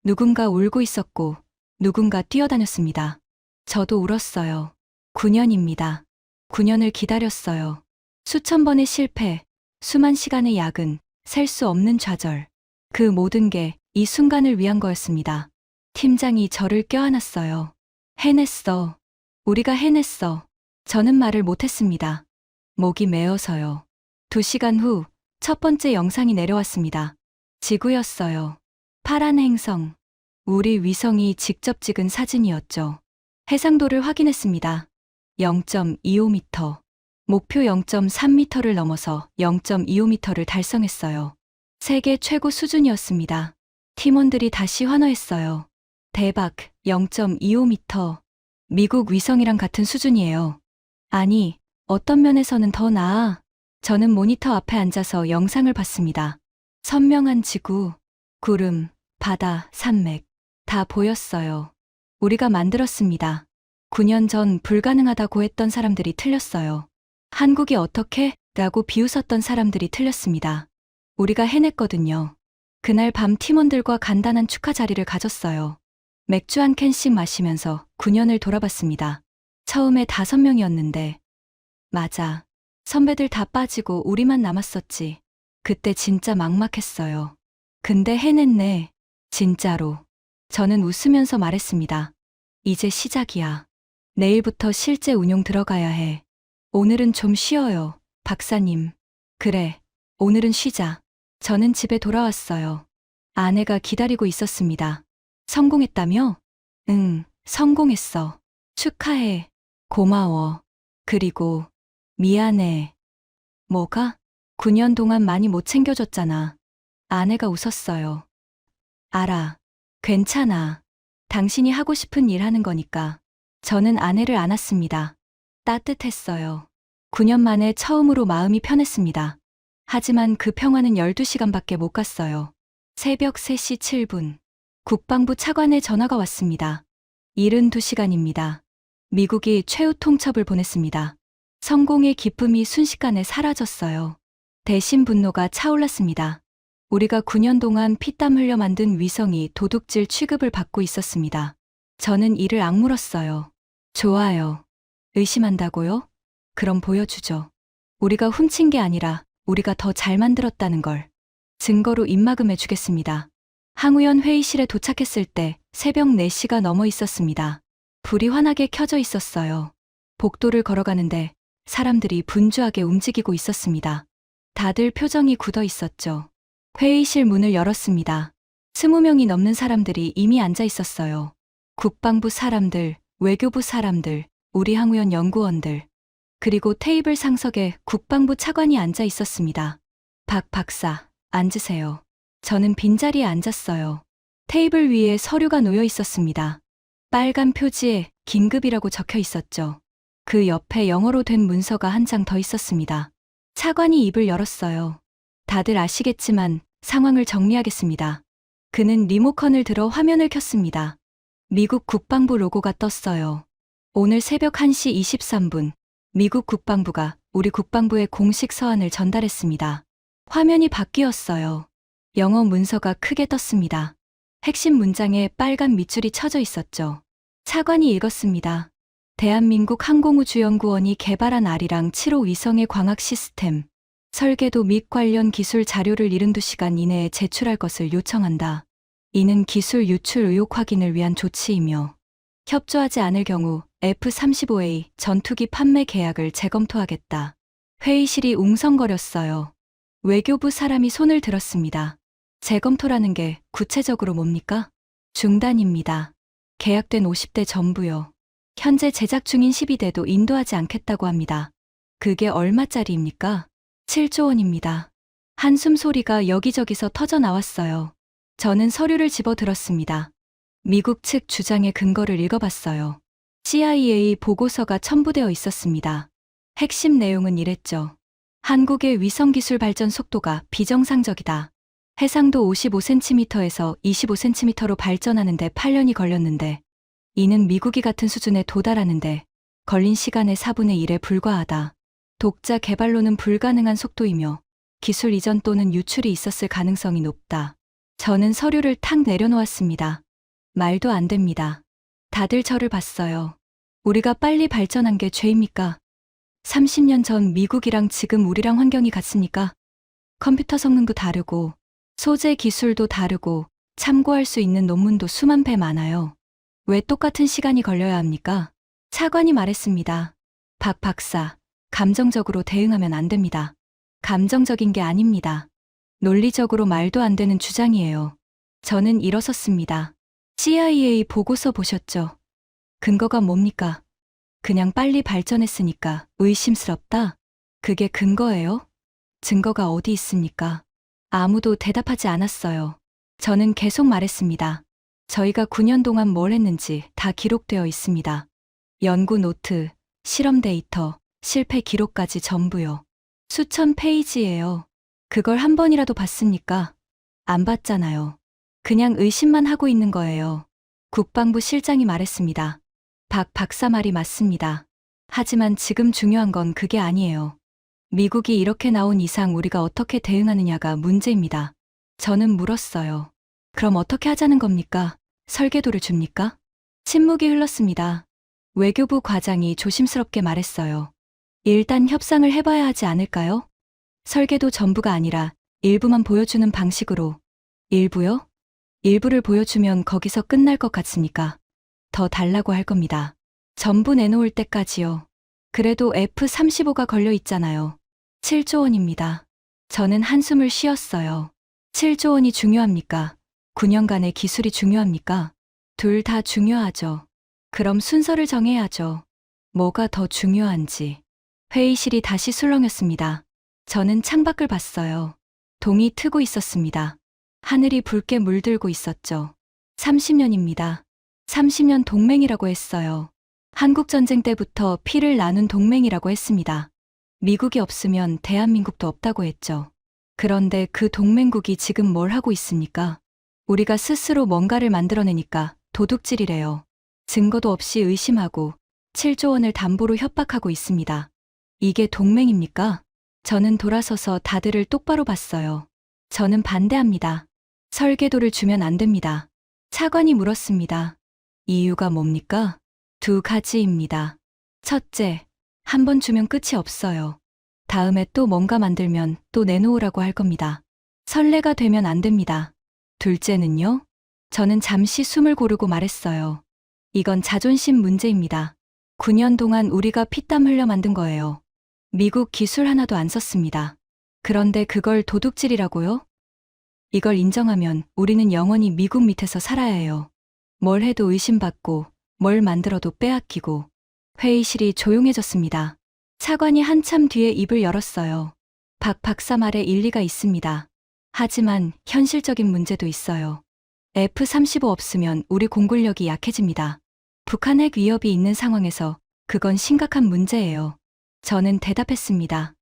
누군가 울고 있었고 누군가 뛰어다녔습니다. 저도 울었어요. 9년입니다. 9년을 기다렸어요. 수천 번의 실패, 수만 시간의 야근, 셀 수 없는 좌절. 그 모든 게 이 순간을 위한 거였습니다. 팀장이 저를 껴안았어요. 해냈어. 우리가 해냈어. 저는 말을 못했습니다. 목이 메어서요. 2시간 후 첫 번째 영상이 내려왔습니다. 지구였어요. 파란 행성. 우리 위성이 직접 찍은 사진이었죠. 해상도를 확인했습니다. 0.25m. 목표 0.3m를 넘어서 0.25m를 달성했어요. 세계 최고 수준이었습니다. 팀원들이 다시 환호했어요. 대박, 0.25m. 미국 위성이랑 같은 수준이에요. 아니, 어떤 면에서는 더 나아. 저는 모니터 앞에 앉아서 영상을 봤습니다. 선명한 지구, 구름, 바다, 산맥. 다 보였어요. 우리가 만들었습니다. 9년 전 불가능하다고 했던 사람들이 틀렸어요. 한국이 어떻게? 라고 비웃었던 사람들이 틀렸습니다. 우리가 해냈거든요. 그날 밤 팀원들과 간단한 축하 자리를 가졌어요. 맥주 한 캔씩 마시면서 9년을 돌아봤습니다. 처음에 5명이었는데. 맞아. 선배들 다 빠지고 우리만 남았었지. 그때 진짜 막막했어요. 근데 해냈네. 진짜로. 저는 웃으면서 말했습니다. 이제 시작이야. 내일부터 실제 운용 들어가야 해. 오늘은 좀 쉬어요, 박사님. 그래, 오늘은 쉬자. 저는 집에 돌아왔어요. 아내가 기다리고 있었습니다. 성공했다며? 응, 성공했어. 축하해. 고마워. 그리고 미안해. 뭐가? 9년 동안 많이 못 챙겨줬잖아. 아내가 웃었어요. 알아. 괜찮아. 당신이 하고 싶은 일 하는 거니까. 저는 아내를 안았습니다. 따뜻했어요. 9년 만에 처음으로 마음이 편했습니다. 하지만 그 평화는 12시간밖에 못 갔어요. 새벽 3시 7분. 국방부 차관의 전화가 왔습니다. 72시간입니다. 미국이 최후 통첩을 보냈습니다. 성공의 기쁨이 순식간에 사라졌어요. 대신 분노가 차올랐습니다. 우리가 9년 동안 피땀 흘려 만든 위성이 도둑질 취급을 받고 있었습니다. 저는 이를 악물었어요. 좋아요. 의심한다고요? 그럼 보여주죠. 우리가 훔친 게 아니라 우리가 더 잘 만들었다는 걸. 증거로 입막음해 주겠습니다. 항우연 회의실에 도착했을 때 새벽 4시가 넘어 있었습니다. 불이 환하게 켜져 있었어요. 복도를 걸어가는데 사람들이 분주하게 움직이고 있었습니다. 다들 표정이 굳어 있었죠. 회의실 문을 열었습니다. 20명이 넘는 사람들이 이미 앉아 있었어요. 국방부 사람들, 외교부 사람들, 우리 항우연 연구원들. 그리고 테이블 상석에 국방부 차관이 앉아 있었습니다. 박 박사, 앉으세요. 저는 빈자리에 앉았어요. 테이블 위에 서류가 놓여 있었습니다. 빨간 표지에 긴급이라고 적혀 있었죠. 그 옆에 영어로 된 문서가 한 장 더 있었습니다. 차관이 입을 열었어요. 다들 아시겠지만 상황을 정리하겠습니다. 그는 리모컨을 들어 화면을 켰습니다. 미국 국방부 로고가 떴어요. 오늘 새벽 1시 23분. 미국 국방부가 우리 국방부에 공식 서한을 전달했습니다. 화면이 바뀌었어요. 영어 문서가 크게 떴습니다. 핵심 문장에 빨간 밑줄이 쳐져 있었죠. 차관이 읽었습니다. 대한민국 항공우주연구원이 개발한 아리랑 7호 위성의 광학 시스템, 설계도 및 관련 기술 자료를 72시간 이내에 제출할 것을 요청한다. 이는 기술 유출 의혹 확인을 위한 조치이며 협조하지 않을 경우 F-35A 전투기 판매 계약을 재검토하겠다. 회의실이 웅성거렸어요. 외교부 사람이 손을 들었습니다. 재검토라는 게 구체적으로 뭡니까? 중단입니다. 계약된 50대 전부요. 현재 제작 중인 12대도 인도하지 않겠다고 합니다. 그게 얼마짜리입니까? 7조 원입니다. 한숨 소리가 여기저기서 터져 나왔어요. 저는 서류를 집어들었습니다. 미국 측 주장의 근거를 읽어봤어요. CIA 보고서가 첨부되어 있었습니다. 핵심 내용은 이랬죠. 한국의 위성기술 발전 속도가 비정상적이다. 해상도 55cm에서 25cm로 발전하는데 8년이 걸렸는데 이는 미국이 같은 수준에 도달하는데 걸린 시간의 4분의 1에 불과하다. 독자 개발로는 불가능한 속도이며 기술 이전 또는 유출이 있었을 가능성이 높다. 저는 서류를 탁 내려놓았습니다. 말도 안 됩니다. 다들 저를 봤어요. 우리가 빨리 발전한 게 죄입니까? 30년 전 미국이랑 지금 우리랑 환경이 같습니까? 컴퓨터 성능도 다르고 소재 기술도 다르고 참고할 수 있는 논문도 수만 배 많아요. 왜 똑같은 시간이 걸려야 합니까? 차관이 말했습니다. 박 박사, 감정적으로 대응하면 안 됩니다. 감정적인 게 아닙니다. 논리적으로 말도 안 되는 주장이에요. 저는 일어섰습니다. CIA 보고서 보셨죠? 근거가 뭡니까? 그냥 빨리 발전했으니까 의심스럽다? 그게 근거예요? 증거가 어디 있습니까? 아무도 대답하지 않았어요. 저는 계속 말했습니다. 저희가 9년 동안 뭘 했는지 다 기록되어 있습니다. 연구 노트, 실험 데이터, 실패 기록까지 전부요. 수천 페이지예요. 그걸 한 번이라도 봤습니까? 안 봤잖아요. 그냥 의심만 하고 있는 거예요. 국방부 실장이 말했습니다. 박 박사 말이 맞습니다. 하지만 지금 중요한 건 그게 아니에요. 미국이 이렇게 나온 이상 우리가 어떻게 대응하느냐가 문제입니다. 저는 물었어요. 그럼 어떻게 하자는 겁니까? 설계도를 줍니까? 침묵이 흘렀습니다. 외교부 과장이 조심스럽게 말했어요. 일단 협상을 해봐야 하지 않을까요? 설계도 전부가 아니라 일부만 보여주는 방식으로. 일부요? 일부를 보여주면 거기서 끝날 것 같습니까? 더 달라고 할 겁니다. 전부 내놓을 때까지요. 그래도 F-35가 걸려 있잖아요. 7조 원입니다. 저는 한숨을 쉬었어요. 7조 원이 중요합니까? 9년간의 기술이 중요합니까? 둘 다 중요하죠. 그럼 순서를 정해야죠. 뭐가 더 중요한지. 회의실이 다시 술렁였습니다. 저는 창밖을 봤어요. 동이 트고 있었습니다. 하늘이 붉게 물들고 있었죠. 30년입니다. 30년 동맹이라고 했어요. 한국전쟁 때부터 피를 나눈 동맹이라고 했습니다. 미국이 없으면 대한민국도 없다고 했죠. 그런데 그 동맹국이 지금 뭘 하고 있습니까? 우리가 스스로 뭔가를 만들어내니까 도둑질이래요. 증거도 없이 의심하고 7조 원을 담보로 협박하고 있습니다. 이게 동맹입니까? 저는 돌아서서 다들을 똑바로 봤어요. 저는 반대합니다. 설계도를 주면 안 됩니다. 차관이 물었습니다. 이유가 뭡니까? 두 가지입니다. 첫째, 한 번 주면 끝이 없어요. 다음에 또 뭔가 만들면 또 내놓으라고 할 겁니다. 선례가 되면 안 됩니다. 둘째는요? 저는 잠시 숨을 고르고 말했어요. 이건 자존심 문제입니다. 9년 동안 우리가 피땀 흘려 만든 거예요. 미국 기술 하나도 안 썼습니다. 그런데 그걸 도둑질이라고요? 이걸 인정하면 우리는 영원히 미국 밑에서 살아야 해요. 뭘 해도 의심받고 뭘 만들어도 빼앗기고. 회의실이 조용해졌습니다. 차관이 한참 뒤에 입을 열었어요. 박 박사 말에 일리가 있습니다. 하지만 현실적인 문제도 있어요. F-35 없으면 우리 공군력이 약해집니다. 북한 핵 위협이 있는 상황에서 그건 심각한 문제예요. 저는 대답했습니다.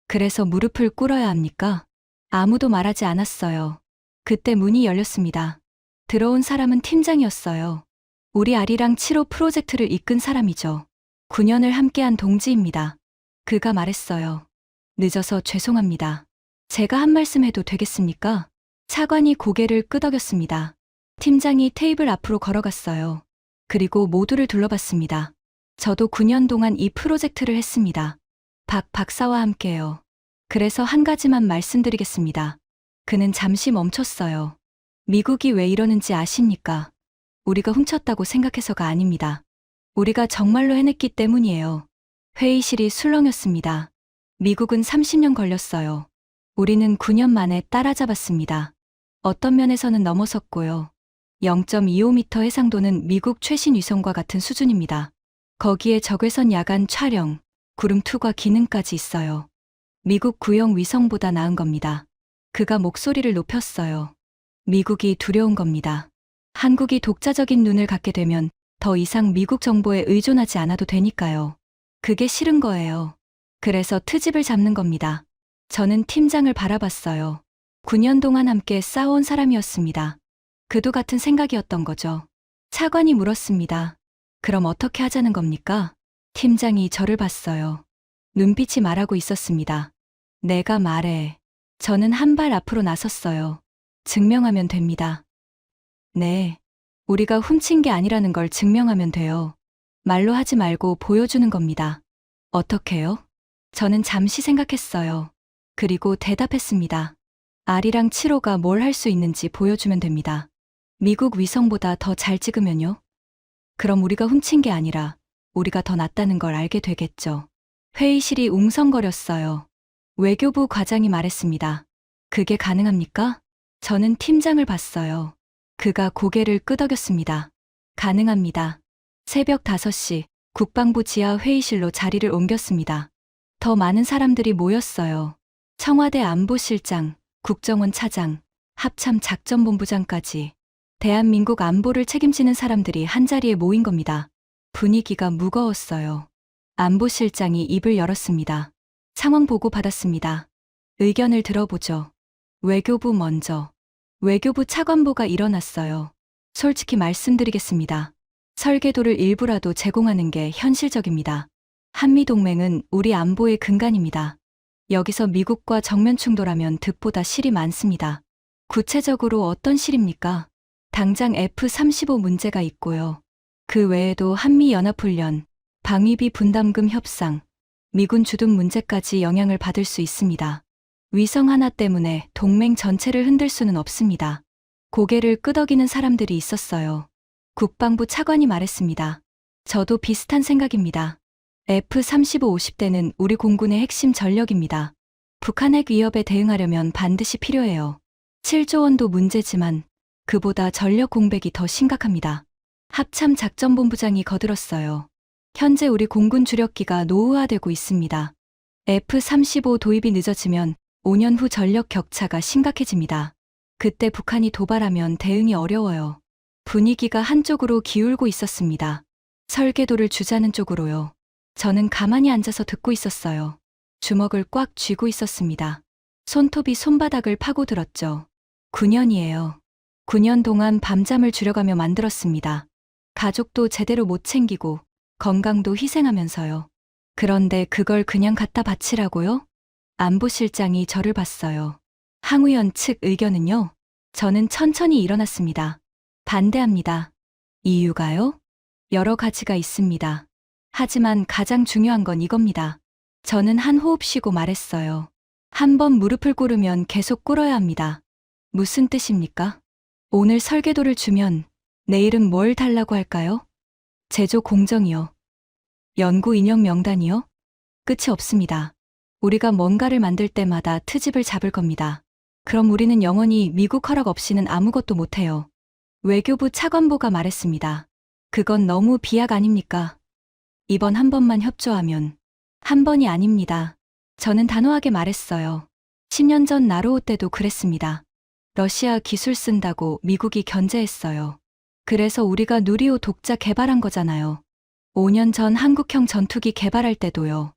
그래서 무릎을 꿇어야 합니까? 아무도 말하지 않았어요. 그때 문이 열렸습니다. 들어온 사람은 팀장이었어요. 우리 아리랑 7호 프로젝트를 이끈 사람이죠. 9년을 함께한 동지입니다. 그가 말했어요. 늦어서 죄송합니다. 제가 한 말씀 해도 되겠습니까? 차관이 고개를 끄덕였습니다. 팀장이 테이블 앞으로 걸어갔어요. 그리고 모두를 둘러봤습니다. 저도 9년 동안 이 프로젝트를 했습니다. 박 박사와 함께요. 그래서 한 가지만 말씀드리겠습니다. 그는 잠시 멈췄어요. 미국이 왜 이러는지 아십니까? 우리가 훔쳤다고 생각해서가 아닙니다. 우리가 정말로 해냈기 때문이에요. 회의실이 술렁였습니다. 미국은 30년 걸렸어요. 우리는 9년 만에 따라잡았습니다. 어떤 면에서는 넘어섰고요. 0.25m 해상도는 미국 최신 위성과 같은 수준입니다. 거기에 적외선 야간 촬영, 구름 투과 기능까지 있어요. 미국 구형 위성보다 나은 겁니다. 그가 목소리를 높였어요. 미국이 두려운 겁니다. 한국이 독자적인 눈을 갖게 되면 더 이상 미국 정보에 의존하지 않아도 되니까요. 그게 싫은 거예요. 그래서 트집을 잡는 겁니다. 저는 팀장을 바라봤어요. 9년 동안 함께 싸워온 사람이었습니다. 그도 같은 생각이었던 거죠. 차관이 물었습니다. 그럼 어떻게 하자는 겁니까? 팀장이 저를 봤어요. 눈빛이 말하고 있었습니다. 내가 말해. 저는 한 발 앞으로 나섰어요. 증명하면 됩니다. 네. 우리가 훔친 게 아니라는 걸 증명하면 돼요. 말로 하지 말고 보여주는 겁니다. 어떻게요? 저는 잠시 생각했어요. 그리고 대답했습니다. R이랑 7호가 뭘 할 수 있는지 보여주면 됩니다. 미국 위성보다 더 잘 찍으면요? 그럼 우리가 훔친 게 아니라 우리가 더 낫다는 걸 알게 되겠죠. 회의실이 웅성거렸어요. 외교부 과장이 말했습니다. 그게 가능합니까? 저는 팀장을 봤어요. 그가 고개를 끄덕였습니다. 가능합니다. 새벽 5시 국방부 지하 회의실로 자리를 옮겼습니다. 더 많은 사람들이 모였어요. 청와대 안보실장, 국정원 차장, 합참 작전본부장까지 대한민국 안보를 책임지는 사람들이 한자리에 모인 겁니다. 분위기가 무거웠어요. 안보실장이 입을 열었습니다. 상황 보고 받았습니다. 의견을 들어보죠. 외교부 먼저. 외교부 차관보가 일어났어요. 솔직히 말씀드리겠습니다. 설계도를 일부라도 제공하는 게 현실적입니다. 한미동맹은 우리 안보의 근간입니다. 여기서 미국과 정면 충돌하면 득보다 실이 많습니다. 구체적으로 어떤 실입니까? 당장 F-35 문제가 있고요. 그 외에도 한미연합훈련, 방위비 분담금 협상, 미군 주둔 문제까지 영향을 받을 수 있습니다. 위성 하나 때문에 동맹 전체를 흔들 수는 없습니다. 고개를 끄덕이는 사람들이 있었어요. 국방부 차관이 말했습니다. 저도 비슷한 생각입니다. F-35 50대는 우리 공군의 핵심 전력입니다. 북한 핵 위협에 대응하려면 반드시 필요해요. 7조 원도 문제지만 그보다 전력 공백이 더 심각합니다. 합참 작전본부장이 거들었어요. 현재 우리 공군 주력기가 노후화되고 있습니다. F-35 도입이 늦어지면 5년 후 전력 격차가 심각해집니다. 그때 북한이 도발하면 대응이 어려워요. 분위기가 한쪽으로 기울고 있었습니다. 설계도를 주자는 쪽으로요. 저는 가만히 앉아서 듣고 있었어요. 주먹을 꽉 쥐고 있었습니다. 손톱이 손바닥을 파고들었죠. 9년이에요. 9년 동안 밤잠을 줄여가며 만들었습니다. 가족도 제대로 못 챙기고 건강도 희생하면서요. 그런데 그걸 그냥 갖다 바치라고요? 안보실장이 저를 봤어요. 항의원 측 의견은요? 저는 천천히 일어났습니다. 반대합니다. 이유가요? 여러 가지가 있습니다. 하지만 가장 중요한 건 이겁니다. 저는 한 호흡 쉬고 말했어요. 한 번 무릎을 꿇으면 계속 꿇어야 합니다. 무슨 뜻입니까? 오늘 설계도를 주면 내일은 뭘 달라고 할까요? 제조 공정이요. 연구 인력 명단이요? 끝이 없습니다. 우리가 뭔가를 만들 때마다 트집을 잡을 겁니다. 그럼 우리는 영원히 미국 허락 없이는 아무것도 못해요. 외교부 차관보가 말했습니다. 그건 너무 비약 아닙니까? 이번 한 번만 협조하면. 한 번이 아닙니다. 저는 단호하게 말했어요. 10년 전 나로호 때도 그랬습니다. 러시아 기술 쓴다고 미국이 견제했어요. 그래서 우리가 누리호 독자 개발한 거잖아요. 5년 전 한국형 전투기 개발할 때도요.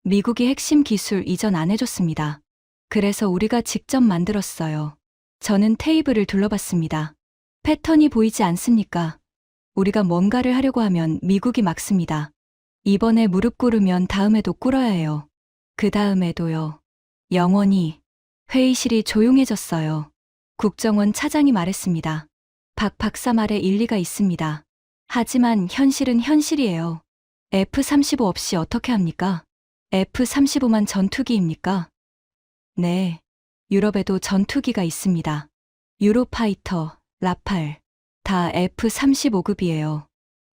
미국이 핵심 기술 이전 안 해줬습니다. 그래서 우리가 직접 만들었어요. 저는 테이블을 둘러봤습니다. 패턴이 보이지 않습니까? 우리가 뭔가를 하려고 하면 미국이 막습니다. 이번에 무릎 꿇으면 다음에도 꿇어야 해요. 그 다음에도요. 영원히. 회의실이 조용해졌어요. 국정원 차장이 말했습니다. 박 박사 말에 일리가 있습니다. 하지만 현실은 현실이에요. F-35 없이 어떻게 합니까? F-35만 전투기입니까? 네. 유럽에도 전투기가 있습니다. 유로파이터, 라팔, 다 F-35급이에요.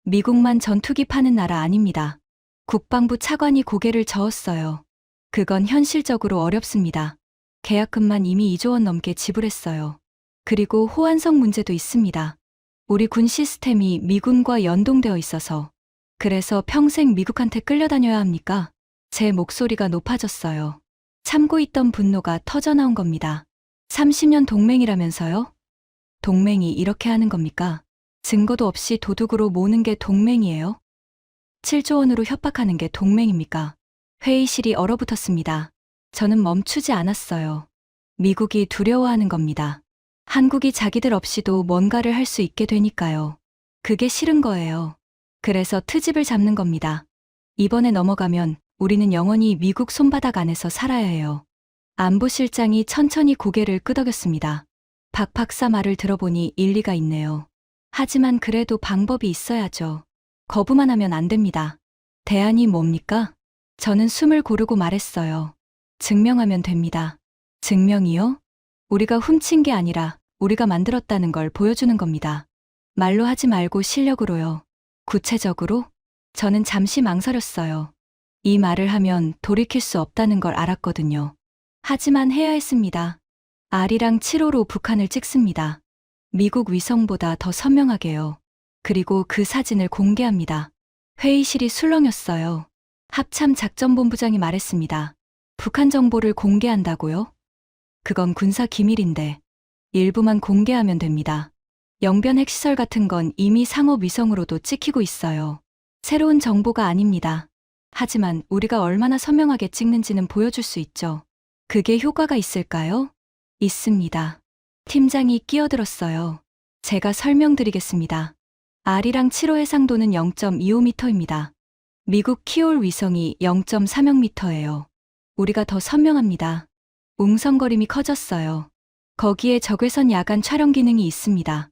미국만 전투기 파는 나라 아닙니다. 국방부 차관이 고개를 저었어요. 그건 현실적으로 어렵습니다. 계약금만 이미 2조 원 넘게 지불했어요. 그리고 호환성 문제도 있습니다. 우리 군 시스템이 미군과 연동되어 있어서. 그래서 평생 미국한테 끌려다녀야 합니까? 제 목소리가 높아졌어요. 참고 있던 분노가 터져나온 겁니다. 30년 동맹이라면서요? 동맹이 이렇게 하는 겁니까? 증거도 없이 도둑으로 모는 게 동맹이에요? 7조 원으로 협박하는 게 동맹입니까? 회의실이 얼어붙었습니다. 저는 멈추지 않았어요. 미국이 두려워하는 겁니다. 한국이 자기들 없이도 뭔가를 할 수 있게 되니까요. 그게 싫은 거예요. 그래서 트집을 잡는 겁니다. 이번에 넘어가면 우리는 영원히 미국 손바닥 안에서 살아야 해요. 안보실장이 천천히 고개를 끄덕였습니다. 박 박사 말을 들어보니 일리가 있네요. 하지만 그래도 방법이 있어야죠. 거부만 하면 안 됩니다. 대안이 뭡니까? 저는 숨을 고르고 말했어요. 증명하면 됩니다. 증명이요? 우리가 훔친 게 아니라 우리가 만들었다는 걸 보여주는 겁니다. 말로 하지 말고 실력으로요. 구체적으로? 저는 잠시 망설였어요. 이 말을 하면 돌이킬 수 없다는 걸 알았거든요. 하지만 해야 했습니다. R이랑 7호로 북한을 찍습니다. 미국 위성보다 더 선명하게요. 그리고 그 사진을 공개합니다. 회의실이 술렁였어요. 합참 작전본부장이 말했습니다. 북한 정보를 공개한다고요? 그건 군사 기밀인데 일부만 공개하면 됩니다. 영변 핵시설 같은 건 이미 상업 위성으로도 찍히고 있어요. 새로운 정보가 아닙니다. 하지만 우리가 얼마나 선명하게 찍는지는 보여줄 수 있죠. 그게 효과가 있을까요? 있습니다. 팀장이 끼어들었어요. 제가 설명드리겠습니다. R이랑 7호 해상도는 0.25m입니다. 미국 키올 위성이 0.36m예요. 우리가 더 선명합니다. 웅성거림이 커졌어요. 거기에 적외선 야간 촬영 기능이 있습니다.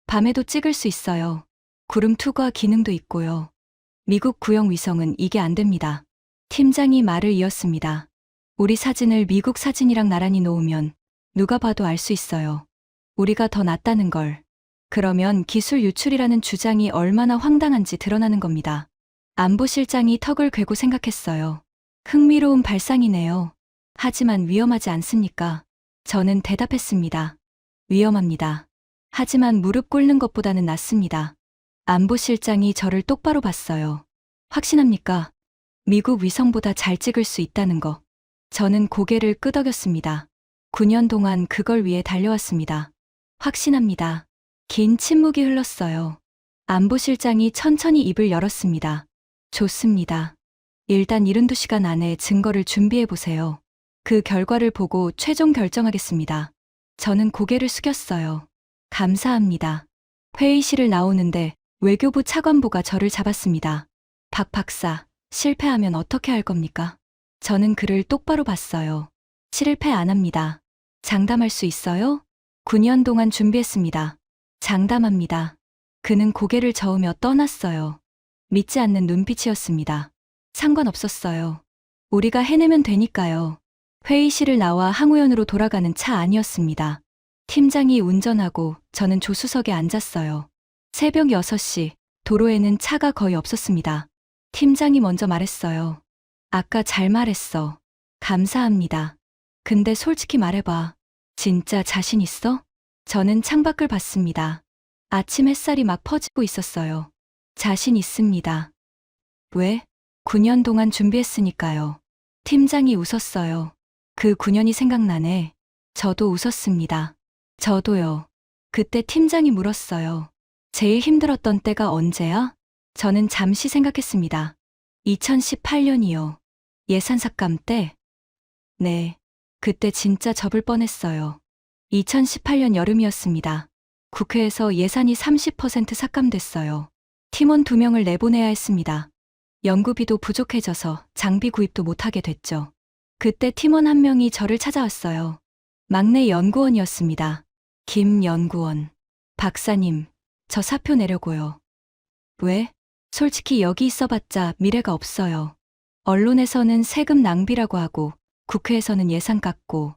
밤에도 찍을 수 있어요. 구름 투과 기능도 있고요. 미국 구형 위성은 이게 안 됩니다. 팀장이 말을 이었습니다. 우리 사진을 미국 사진이랑 나란히 놓으면 누가 봐도 알 수 있어요. 우리가 더 낫다는 걸. 그러면 기술 유출이라는 주장이 얼마나 황당한지 드러나는 겁니다. 안보실장이 턱을 괴고 생각했어요. 흥미로운 발상이네요. 하지만 위험하지 않습니까? 저는 대답했습니다. 위험합니다. 하지만 무릎 꿇는 것보다는 낫습니다. 안보실장이 저를 똑바로 봤어요. 확신합니까? 미국 위성보다 잘 찍을 수 있다는 거. 저는 고개를 끄덕였습니다. 9년 동안 그걸 위해 달려왔습니다. 확신합니다. 긴 침묵이 흘렀어요. 안보실장이 천천히 입을 열었습니다. 좋습니다. 일단 72시간 안에 증거를 준비해보세요. 그 결과를 보고 최종 결정하겠습니다. 저는 고개를 숙였어요. 감사합니다. 회의실을 나오는데 외교부 차관보가 저를 잡았습니다. 박 박사, 실패하면 어떻게 할 겁니까? 저는 그를 똑바로 봤어요. 실패 안 합니다. 장담할 수 있어요? 9년 동안 준비했습니다. 장담합니다. 그는 고개를 저으며 떠났어요. 믿지 않는 눈빛이었습니다. 상관없었어요. 우리가 해내면 되니까요. 회의실을 나와 항우연으로 돌아가는 차 안이었습니다. 팀장이 운전하고 저는 조수석에 앉았어요. 새벽 6시, 도로에는 차가 거의 없었습니다. 팀장이 먼저 말했어요. 아까 잘 말했어. 감사합니다. 근데 솔직히 말해봐. 진짜 자신 있어? 저는 창밖을 봤습니다. 아침 햇살이 막 퍼지고 있었어요. 자신 있습니다. 왜? 9년 동안 준비했으니까요. 팀장이 웃었어요. 그 9년이 생각나네. 저도 웃었습니다. 저도요. 그때 팀장이 물었어요. 제일 힘들었던 때가 언제야? 저는 잠시 생각했습니다. 2018년이요. 예산 삭감 때? 네. 그때 진짜 접을 뻔했어요. 2018년 여름이었습니다. 국회에서 예산이 30% 삭감됐어요. 팀원 2명을 내보내야 했습니다. 연구비도 부족해져서 장비 구입도 못하게 됐죠. 그때 팀원 1명이 저를 찾아왔어요. 막내 연구원이었습니다. 김 연구원. 박사님, 저 사표 내려고요. 왜? 솔직히 여기 있어봤자 미래가 없어요. 언론에서는 세금 낭비라고 하고 국회에서는 예산 깎고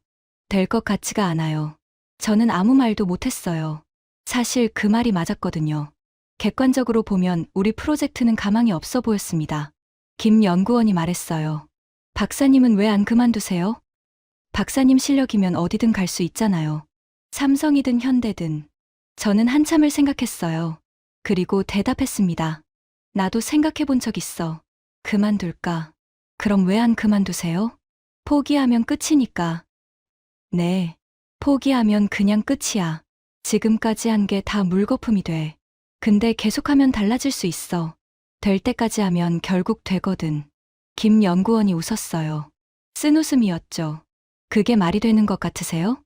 될 것 같지가 않아요. 저는 아무 말도 못했어요. 사실 그 말이 맞았거든요. 객관적으로 보면 우리 프로젝트는 가망이 없어 보였습니다. 김 연구원이 말했어요. 박사님은 왜 안 그만두세요? 박사님 실력이면 어디든 갈 수 있잖아요. 삼성이든 현대든. 저는 한참을 생각했어요. 그리고 대답했습니다. 나도 생각해 본 적 있어. 그만둘까? 그럼 왜 안 그만두세요? 포기하면 끝이니까. 네. 포기하면 그냥 끝이야. 지금까지 한 게 다 물거품이 돼. 근데 계속하면 달라질 수 있어. 될 때까지 하면 결국 되거든. 김 연구원이 웃었어요. 쓴 웃음이었죠. 그게 말이 되는 것 같으세요?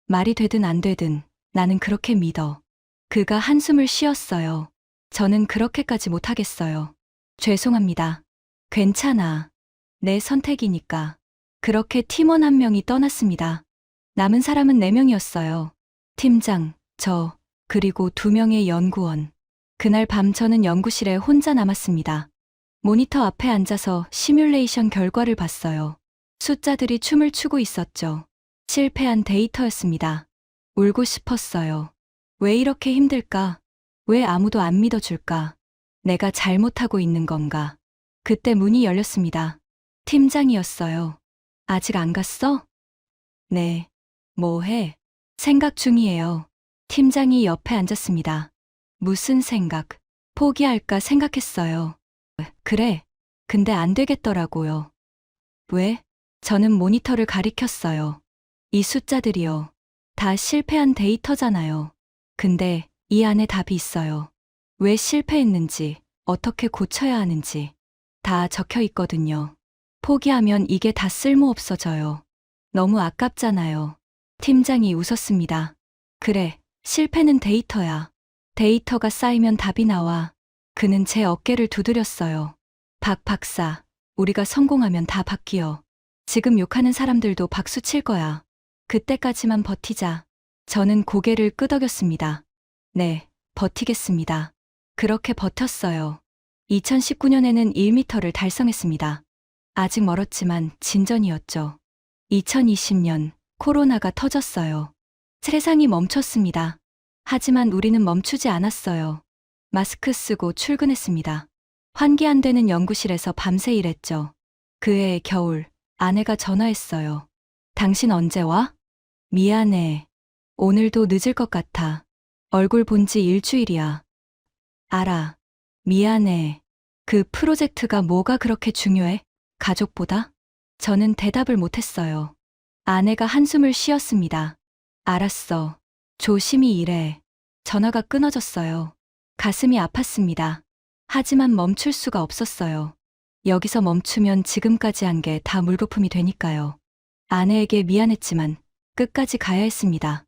말이 되든 안 되든 나는 그렇게 믿어. 그가 한숨을 쉬었어요. 저는 그렇게까지 못하겠어요. 죄송합니다. 괜찮아. 내 선택이니까. 그렇게 팀원 한 명이 떠났습니다. 남은 사람은 4명이었어요. 팀장, 저, 그리고 2명의 연구원. 그날 밤 저는 연구실에 혼자 남았습니다. 모니터 앞에 앉아서 시뮬레이션 결과를 봤어요. 숫자들이 춤을 추고 있었죠. 실패한 데이터였습니다. 울고 싶었어요. 왜 이렇게 힘들까? 왜 아무도 안 믿어줄까? 내가 잘못하고 있는 건가? 그때 문이 열렸습니다. 팀장이었어요. 아직 안 갔어? 네. 뭐 해? 생각 중이에요. 팀장이 옆에 앉았습니다. 무슨 생각? 포기할까 생각했어요. 그래. 근데 안 되겠더라고요. 왜? 저는 모니터를 가리켰어요. 이 숫자들이요. 다 실패한 데이터잖아요. 근데 이 안에 답이 있어요. 왜 실패했는지, 어떻게 고쳐야 하는지 다 적혀 있거든요. 포기하면 이게 다 쓸모없어져요. 너무 아깝잖아요. 팀장이 웃었습니다. 그래, 실패는 데이터야. 데이터가 쌓이면 답이 나와. 그는 제 어깨를 두드렸어요. 박 박사, 우리가 성공하면 다 바뀌어. 지금 욕하는 사람들도 박수 칠 거야. 그때까지만 버티자. 저는 고개를 끄덕였습니다. 네, 버티겠습니다. 그렇게 버텼어요. 2019년에는 1m를 달성했습니다. 아직 멀었지만 진전이었죠. 2020년 코로나가 터졌어요. 세상이 멈췄습니다. 하지만 우리는 멈추지 않았어요. 마스크 쓰고 출근했습니다. 환기 안 되는 연구실에서 밤새 일했죠. 그 해의 겨울, 아내가 전화했어요. 당신 언제 와? 미안해. 오늘도 늦을 것 같아. 얼굴 본 지 일주일이야. 알아. 미안해. 그 프로젝트가 뭐가 그렇게 중요해? 가족보다? 저는 대답을 못했어요. 아내가 한숨을 쉬었습니다. 알았어. 조심히 일해. 전화가 끊어졌어요. 가슴이 아팠습니다. 하지만 멈출 수가 없었어요. 여기서 멈추면 지금까지 한 게 다 물거품이 되니까요. 아내에게 미안했지만 끝까지 가야 했습니다.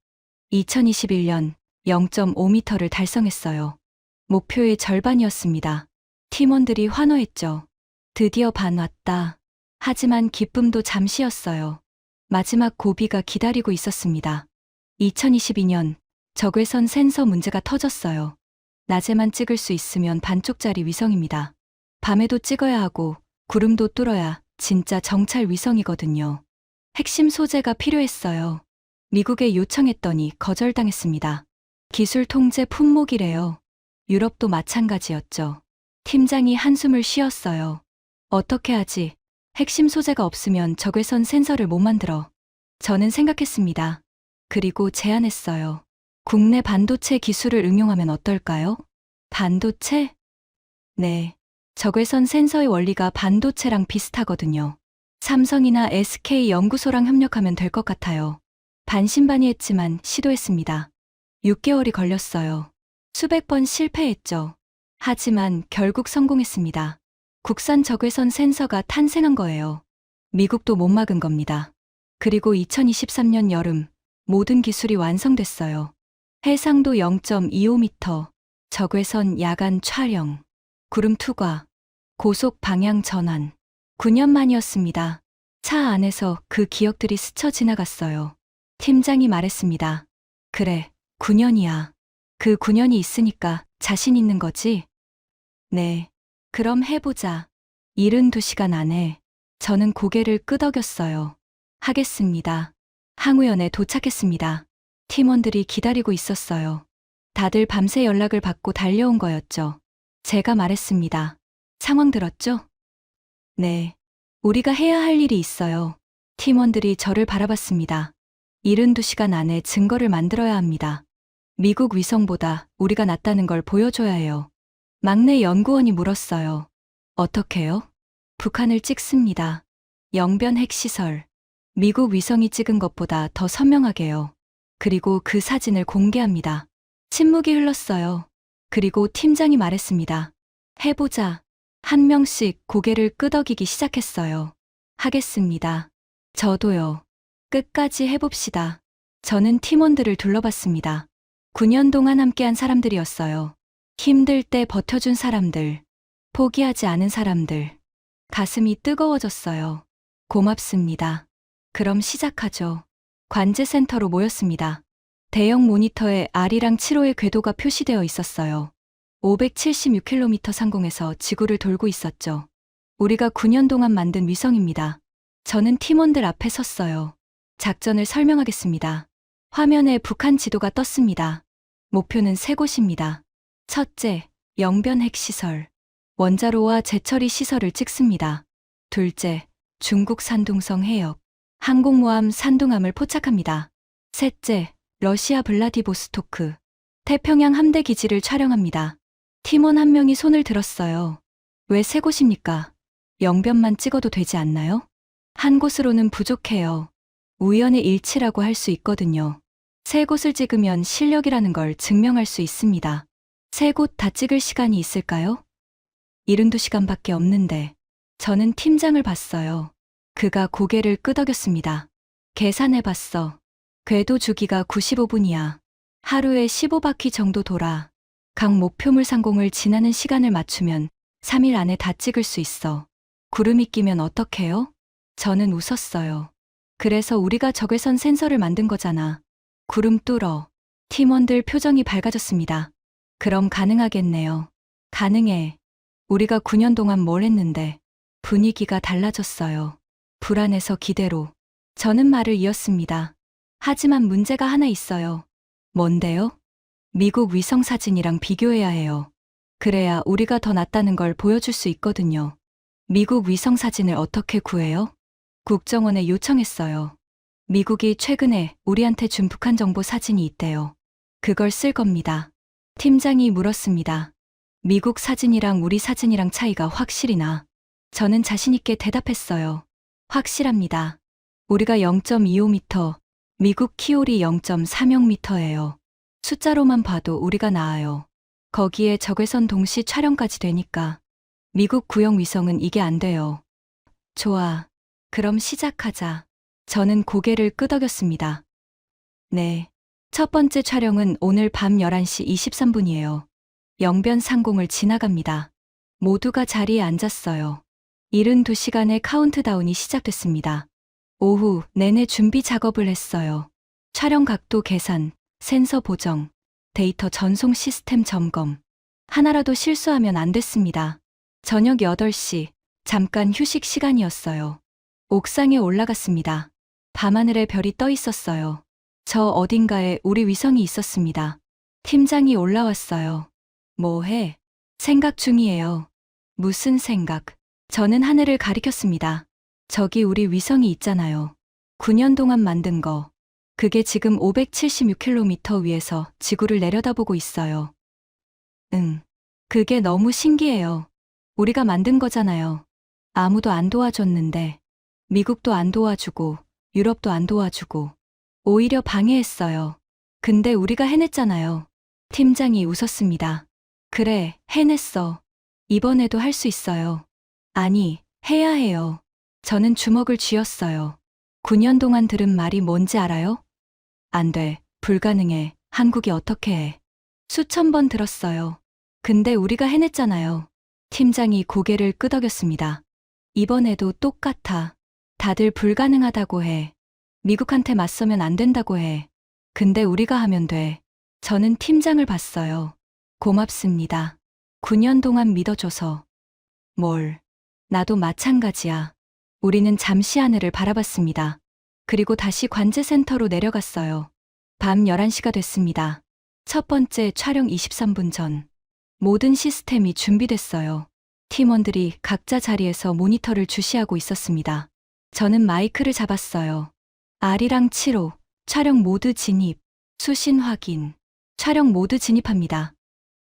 2021년 0.5m를 달성했어요. 목표의 절반이었습니다. 팀원들이 환호했죠. 드디어 반 왔다. 하지만 기쁨도 잠시였어요. 마지막 고비가 기다리고 있었습니다. 2022년 적외선 센서 문제가 터졌어요. 낮에만 찍을 수 있으면 반쪽짜리 위성입니다. 밤에도 찍어야 하고 구름도 뚫어야 진짜 정찰 위성이거든요. 핵심 소재가 필요했어요. 미국에 요청했더니 거절당했습니다. 기술 통제 품목이래요. 유럽도 마찬가지였죠. 팀장이 한숨을 쉬었어요. 어떻게 하지? 핵심 소재가 없으면 적외선 센서를 못 만들어. 저는 생각했습니다. 그리고 제안했어요. 국내 반도체 기술을 응용하면 어떨까요? 반도체? 네. 적외선 센서의 원리가 반도체랑 비슷하거든요. 삼성이나 SK 연구소랑 협력하면 될 것 같아요. 반신반의했지만 시도했습니다. 6개월이 걸렸어요. 수백 번 실패했죠. 하지만 결국 성공했습니다. 국산 적외선 센서가 탄생한 거예요. 미국도 못 막은 겁니다. 그리고 2023년 여름 모든 기술이 완성됐어요. 해상도 0.25m, 적외선 야간 촬영, 구름 투과, 고속 방향 전환. 9년 만이었습니다. 차 안에서 그 기억들이 스쳐 지나갔어요. 팀장이 말했습니다. 그래, 9년이야. 그 9년이 있으니까 자신 있는 거지? 네. 그럼 해보자. 72시간 안에. 저는 고개를 끄덕였어요. 하겠습니다. 항우연에 도착했습니다. 팀원들이 기다리고 있었어요. 다들 밤새 연락을 받고 달려온 거였죠. 제가 말했습니다. 상황 들었죠? 네. 우리가 해야 할 일이 있어요. 팀원들이 저를 바라봤습니다. 72시간 안에 증거를 만들어야 합니다. 미국 위성보다 우리가 낫다는 걸 보여줘야 해요. 막내 연구원이 물었어요. 어떻게요? 북한을 찍습니다. 영변 핵시설. 미국 위성이 찍은 것보다 더 선명하게요. 그리고 그 사진을 공개합니다. 침묵이 흘렀어요. 그리고 팀장이 말했습니다. 해보자. 한 명씩 고개를 끄덕이기 시작했어요. 하겠습니다. 저도요. 끝까지 해봅시다. 저는 팀원들을 둘러봤습니다. 9년 동안 함께한 사람들이었어요. 힘들 때 버텨준 사람들, 포기하지 않은 사람들. 가슴이 뜨거워졌어요. 고맙습니다. 그럼 시작하죠. 관제센터로 모였습니다. 대형 모니터에 R이랑 7호의 궤도가 표시되어 있었어요. 576km 상공에서 지구를 돌고 있었죠. 우리가 9년 동안 만든 위성입니다. 저는 팀원들 앞에 섰어요. 작전을 설명하겠습니다. 화면에 북한 지도가 떴습니다. 목표는 세 곳입니다. 첫째, 영변 핵시설. 원자로와 재처리 시설을 찍습니다. 둘째, 중국 산둥성 해역. 항공모함 산둥함을 포착합니다. 셋째, 러시아 블라디보스토크. 태평양 함대 기지를 촬영합니다. 팀원 한 명이 손을 들었어요. 왜 세 곳입니까? 영변만 찍어도 되지 않나요? 한 곳으로는 부족해요. 우연의 일치라고 할 수 있거든요. 세 곳을 찍으면 실력이라는 걸 증명할 수 있습니다. 세 곳 다 찍을 시간이 있을까요? 72시간밖에 없는데. 저는 팀장을 봤어요. 그가 고개를 끄덕였습니다. 계산해봤어. 궤도 주기가 95분이야. 하루에 15바퀴 정도 돌아. 각 목표물 상공을 지나는 시간을 맞추면 3일 안에 다 찍을 수 있어. 구름이 끼면 어떡해요? 저는 웃었어요. 그래서 우리가 적외선 센서를 만든 거잖아. 구름 뚫어. 팀원들 표정이 밝아졌습니다. 그럼 가능하겠네요. 가능해. 우리가 9년 동안 뭘 했는데. 분위기가 달라졌어요. 불안해서 기대로. 저는 말을 이었습니다. 하지만 문제가 하나 있어요. 뭔데요? 미국 위성 사진이랑 비교해야 해요. 그래야 우리가 더 낫다는 걸 보여줄 수 있거든요. 미국 위성 사진을 어떻게 구해요? 국정원에 요청했어요. 미국이 최근에 우리한테 준 북한 정보 사진이 있대요. 그걸 쓸 겁니다. 팀장이 물었습니다. 미국 사진이랑 우리 사진이랑 차이가 확실히 나. 저는 자신있게 대답했어요. 확실합니다. 우리가 0.25m, 미국 키올이 0.36m예요. 숫자로만 봐도 우리가 나아요. 거기에 적외선 동시 촬영까지 되니까. 미국 구형 위성은 이게 안 돼요. 좋아. 그럼 시작하자. 저는 고개를 끄덕였습니다. 네. 첫 번째 촬영은 오늘 밤 11시 23분이에요. 영변 상공을 지나갑니다. 모두가 자리에 앉았어요. 72시간의 카운트다운이 시작됐습니다. 오후 내내 준비 작업을 했어요. 촬영 각도 계산, 센서 보정, 데이터 전송 시스템 점검. 하나라도 실수하면 안 됐습니다. 저녁 8시, 잠깐 휴식 시간이었어요. 옥상에 올라갔습니다. 밤하늘에 별이 떠 있었어요. 저 어딘가에 우리 위성이 있었습니다. 팀장이 올라왔어요. 뭐 해? 생각 중이에요. 무슨 생각? 저는 하늘을 가리켰습니다. 저기 우리 위성이 있잖아요. 9년 동안 만든 거. 그게 지금 576km 위에서 지구를 내려다보고 있어요. 그게 너무 신기해요. 우리가 만든 거잖아요. 아무도 안 도와줬는데. 미국도 안 도와주고, 유럽도 안 도와주고. 오히려 방해했어요. 근데 우리가 해냈잖아요. 팀장이 웃었습니다. 그래, 해냈어. 이번에도 할 수 있어요. 아니, 해야 해요. 저는 주먹을 쥐었어요. 9년 동안 들은 말이 뭔지 알아요? 안 돼, 불가능해, 한국이 어떻게 해. 수천 번 들었어요. 근데 우리가 해냈잖아요. 팀장이 고개를 끄덕였습니다. 이번에도 똑같아. 다들 불가능하다고 해. 미국한테 맞서면 안 된다고 해. 근데 우리가 하면 돼. 저는 팀장을 봤어요. 고맙습니다. 9년 동안 믿어줘서. 뭘. 나도 마찬가지야. 우리는 잠시 하늘을 바라봤습니다. 그리고 다시 관제센터로 내려갔어요. 밤 11시가 됐습니다. 첫 번째 촬영 23분 전. 모든 시스템이 준비됐어요. 팀원들이 각자 자리에서 모니터를 주시하고 있었습니다. 저는 마이크를 잡았어요. R이랑 7호, 촬영 모드 진입. 수신 확인. 촬영 모드 진입합니다.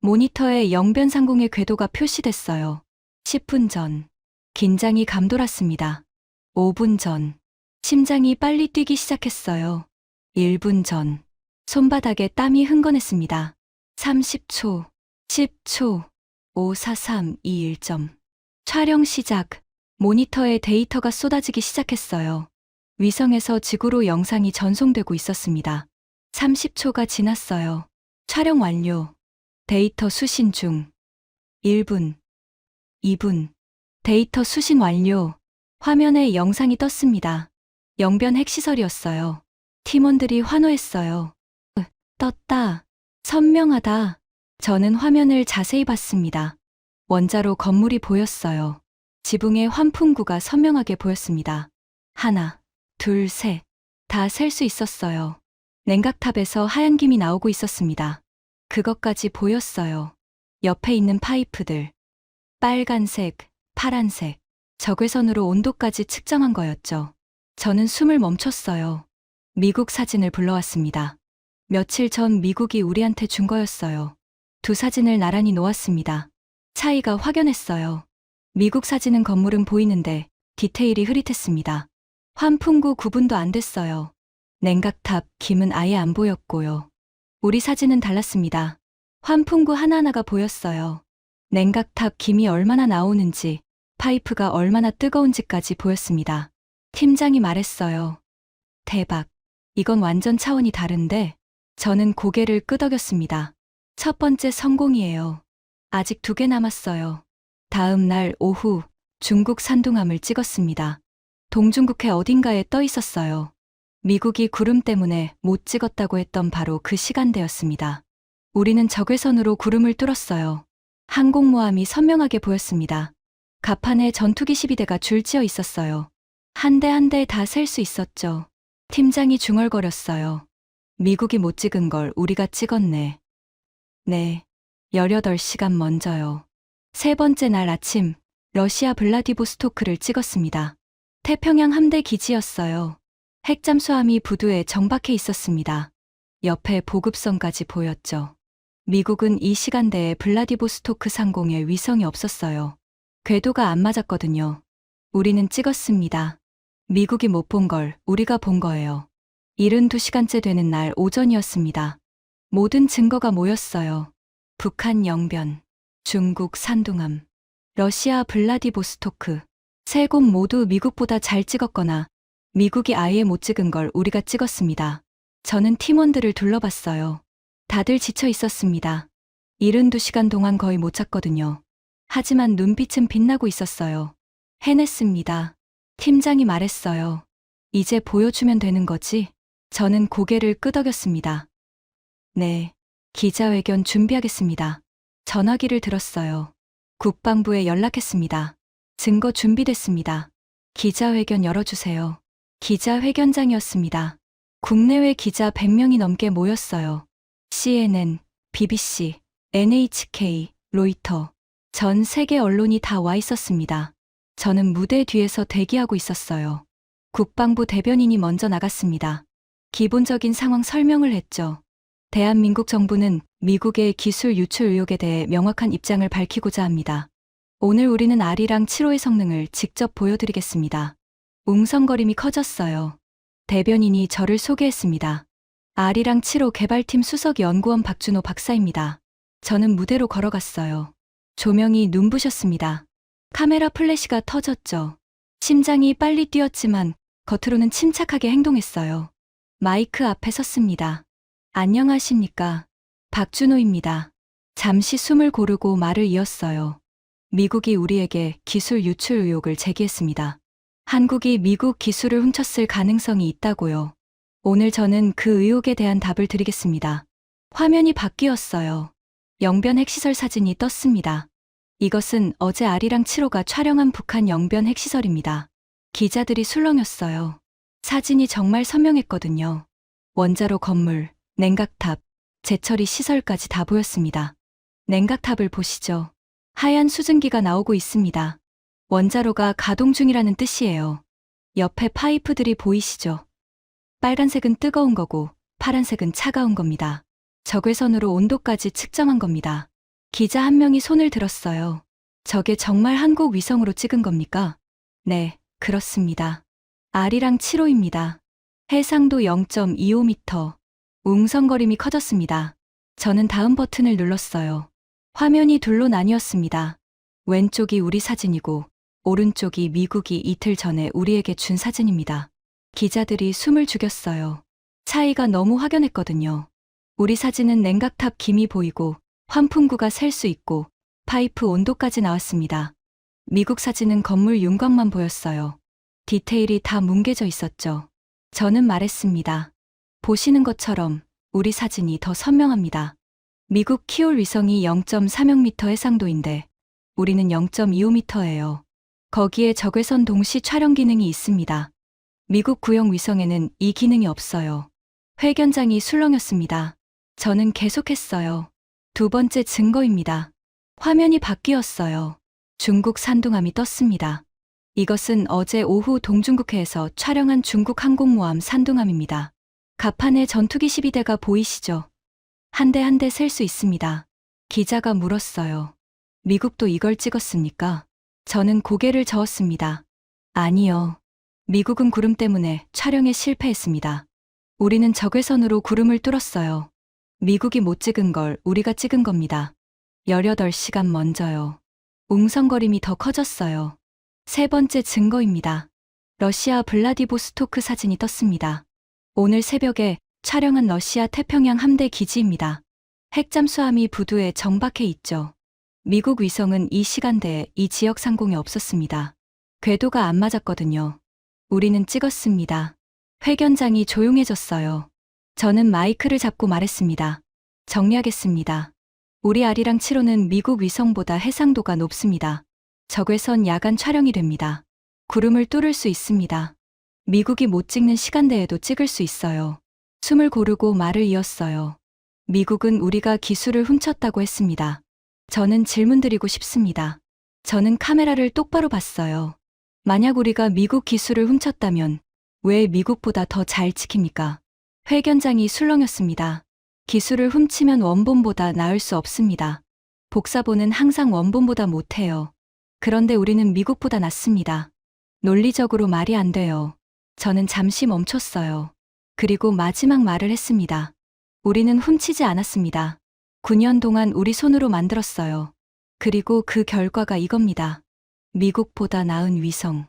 모니터에 영변 상공의 궤도가 표시됐어요. 10분 전. 긴장이 감돌았습니다. 5분 전. 심장이 빨리 뛰기 시작했어요. 1분 전. 손바닥에 땀이 흥건했습니다. 30초. 10초. 5, 4, 3, 2, 1점. 촬영 시작. 모니터에 데이터가 쏟아지기 시작했어요. 위성에서 지구로 영상이 전송되고 있었습니다. 30초가 지났어요. 촬영 완료. 데이터 수신 중. 1분. 2분. 데이터 수신 완료. 화면에 영상이 떴습니다. 영변 핵시설이었어요. 팀원들이 환호했어요. 떴다. 선명하다. 저는 화면을 자세히 봤습니다. 원자로 건물이 보였어요. 지붕의 환풍구가 선명하게 보였습니다. 하나, 둘, 셋. 다 셀 수 있었어요. 냉각탑에서 하얀 김이 나오고 있었습니다. 그것까지 보였어요. 옆에 있는 파이프들. 빨간색, 파란색. 적외선으로 온도까지 측정한 거였죠. 저는 숨을 멈췄어요. 미국 사진을 불러왔습니다. 며칠 전 미국이 우리한테 준 거였어요. 두 사진을 나란히 놓았습니다. 차이가 확연했어요. 미국 사진은 건물은 보이는데 디테일이 흐릿했습니다. 환풍구 구분도 안 됐어요. 냉각탑 김은 아예 안 보였고요. 우리 사진은 달랐습니다. 환풍구 하나하나가 보였어요. 냉각탑 김이 얼마나 나오는지, 파이프가 얼마나 뜨거운지까지 보였습니다. 팀장이 말했어요. 대박. 이건 완전 차원이 다른데? 저는 고개를 끄덕였습니다. 첫 번째 성공이에요. 아직 2개 남았어요. 다음 날 오후 중국 산둥함을 찍었습니다. 동중국해 어딘가에 떠 있었어요. 미국이 구름 때문에 못 찍었다고 했던 바로 그 시간대였습니다. 우리는 적외선으로 구름을 뚫었어요. 항공모함이 선명하게 보였습니다. 갑판에 전투기 12대가 줄지어 있었어요. 한 대 한 대 다 셀 수 있었죠. 팀장이 중얼거렸어요. 미국이 못 찍은 걸 우리가 찍었네. 네, 18시간 먼저요. 세 번째 날 아침, 러시아 블라디보스토크를 찍었습니다. 태평양 함대 기지였어요. 핵잠수함이 부두에 정박해 있었습니다. 옆에 보급선까지 보였죠. 미국은 이 시간대에 블라디보스토크 상공에 위성이 없었어요. 궤도가 안 맞았거든요. 우리는 찍었습니다. 미국이 못 본 걸 우리가 본 거예요. 72시간째 되는 날 오전이었습니다. 모든 증거가 모였어요. 북한 영변, 중국 산둥함, 러시아 블라디보스토크. 세 곳 모두 미국보다 잘 찍었거나 미국이 아예 못 찍은 걸 우리가 찍었습니다. 저는 팀원들을 둘러봤어요. 다들 지쳐 있었습니다. 72시간 동안 거의 못 잤거든요. 하지만 눈빛은 빛나고 있었어요. 해냈습니다. 팀장이 말했어요. 이제 보여주면 되는 거지? 저는 고개를 끄덕였습니다. 네, 기자회견 준비하겠습니다. 전화기를 들었어요. 국방부에 연락했습니다. 증거 준비됐습니다. 기자회견 열어주세요. 기자회견장이었습니다. 국내외 기자 100명이 넘게 모였어요. CNN, BBC, NHK, 로이터. 전 세계 언론이 다 와 있었습니다. 저는 무대 뒤에서 대기하고 있었어요. 국방부 대변인이 먼저 나갔습니다. 기본적인 상황 설명을 했죠. 대한민국 정부는 미국의 기술 유출 의혹에 대해 명확한 입장을 밝히고자 합니다. 오늘 우리는 아리랑 7호의 성능을 직접 보여드리겠습니다. 웅성거림이 커졌어요. 대변인이 저를 소개했습니다. 아리랑 7호 개발팀 수석 연구원 박준호 박사입니다. 저는 무대로 걸어갔어요. 조명이 눈부셨습니다. 카메라 플래시가 터졌죠. 심장이 빨리 뛰었지만 겉으로는 침착하게 행동했어요. 마이크 앞에 섰습니다. 안녕하십니까. 박준호입니다. 잠시 숨을 고르고 말을 이었어요. 미국이 우리에게 기술 유출 의혹을 제기했습니다. 한국이 미국 기술을 훔쳤을 가능성이 있다고요. 오늘 저는 그 의혹에 대한 답을 드리겠습니다. 화면이 바뀌었어요. 영변 핵시설 사진이 떴습니다. 이것은 어제 아리랑 7호가 촬영한 북한 영변 핵시설입니다. 기자들이 술렁였어요. 사진이 정말 선명했거든요. 원자로 건물, 냉각탑, 재처리 시설까지 다 보였습니다. 냉각탑을 보시죠. 하얀 수증기가 나오고 있습니다. 원자로가 가동 중이라는 뜻이에요. 옆에 파이프들이 보이시죠? 빨간색은 뜨거운 거고 파란색은 차가운 겁니다. 적외선으로 온도까지 측정한 겁니다. 기자 한 명이 손을 들었어요. 저게 정말 한국 위성으로 찍은 겁니까? 네, 그렇습니다. 아리랑 7호입니다. 해상도 0.25m. 웅성거림이 커졌습니다. 저는 다음 버튼을 눌렀어요. 화면이 둘로 나뉘었습니다. 왼쪽이 우리 사진이고 오른쪽이 미국이 이틀 전에 우리에게 준 사진입니다. 기자들이 숨을 죽였어요. 차이가 너무 확연했거든요. 우리 사진은 냉각탑 김이 보이고 환풍구가 셀 수 있고 파이프 온도까지 나왔습니다. 미국 사진은 건물 윤곽만 보였어요. 디테일이 다 뭉개져 있었죠. 저는 말했습니다. 보시는 것처럼 우리 사진이 더 선명합니다. 미국 키올 위성이 0.36m 해상도인데 우리는 0.25m예요. 거기에 적외선 동시 촬영 기능이 있습니다. 미국 구형 위성에는 이 기능이 없어요. 회견장이 술렁였습니다. 저는 계속했어요. 두 번째 증거입니다. 화면이 바뀌었어요. 중국 산둥함이 떴습니다. 이것은 어제 오후 동중국해에서 촬영한 중국 항공모함 산둥함입니다. 갑판에 전투기 12대가 보이시죠? 한 대 한 대 셀 수 있습니다. 기자가 물었어요. 미국도 이걸 찍었습니까? 저는 고개를 저었습니다. 아니요. 미국은 구름 때문에 촬영에 실패했습니다. 우리는 적외선으로 구름을 뚫었어요. 미국이 못 찍은 걸 우리가 찍은 겁니다. 18시간 먼저요. 웅성거림이 더 커졌어요. 세 번째 증거입니다. 러시아 블라디보스토크 사진이 떴습니다. 오늘 새벽에 촬영한 러시아 태평양 함대 기지입니다. 핵잠수함이 부두에 정박해 있죠. 미국 위성은 이 시간대에 이 지역 상공에 없었습니다. 궤도가 안 맞았거든요. 우리는 찍었습니다. 회견장이 조용해졌어요. 저는 마이크를 잡고 말했습니다. 정리하겠습니다. 우리 아리랑 7호는 미국 위성보다 해상도가 높습니다. 적외선 야간 촬영이 됩니다. 구름을 뚫을 수 있습니다. 미국이 못 찍는 시간대에도 찍을 수 있어요. 숨을 고르고 말을 이었어요. 미국은 우리가 기술을 훔쳤다고 했습니다. 저는 질문 드리고 싶습니다. 저는 카메라를 똑바로 봤어요. 만약 우리가 미국 기술을 훔쳤다면 왜 미국보다 더 잘 찍힙니까? 회견장이 술렁였습니다. 기술을 훔치면 원본보다 나을 수 없습니다. 복사본은 항상 원본보다 못해요. 그런데 우리는 미국보다 낫습니다. 논리적으로 말이 안 돼요. 저는 잠시 멈췄어요. 그리고 마지막 말을 했습니다. 우리는 훔치지 않았습니다. 9년 동안 우리 손으로 만들었어요. 그리고 그 결과가 이겁니다. 미국보다 나은 위성.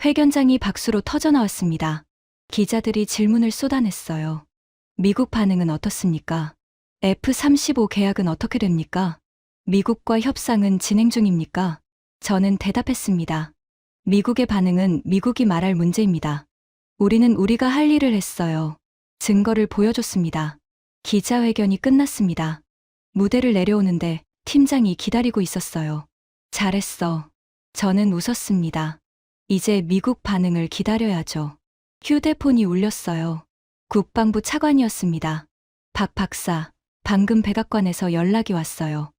회견장이 박수로 터져나왔습니다. 기자들이 질문을 쏟아냈어요. 미국 반응은 어떻습니까? F-35 계약은 어떻게 됩니까? 미국과 협상은 진행 중입니까? 저는 대답했습니다. 미국의 반응은 미국이 말할 문제입니다. 우리는 우리가 할 일을 했어요. 증거를 보여줬습니다. 기자회견이 끝났습니다. 무대를 내려오는데 팀장이 기다리고 있었어요. 잘했어. 저는 웃었습니다. 이제 미국 반응을 기다려야죠. 휴대폰이 울렸어요. 국방부 차관이었습니다. 박 박사, 방금 백악관에서 연락이 왔어요.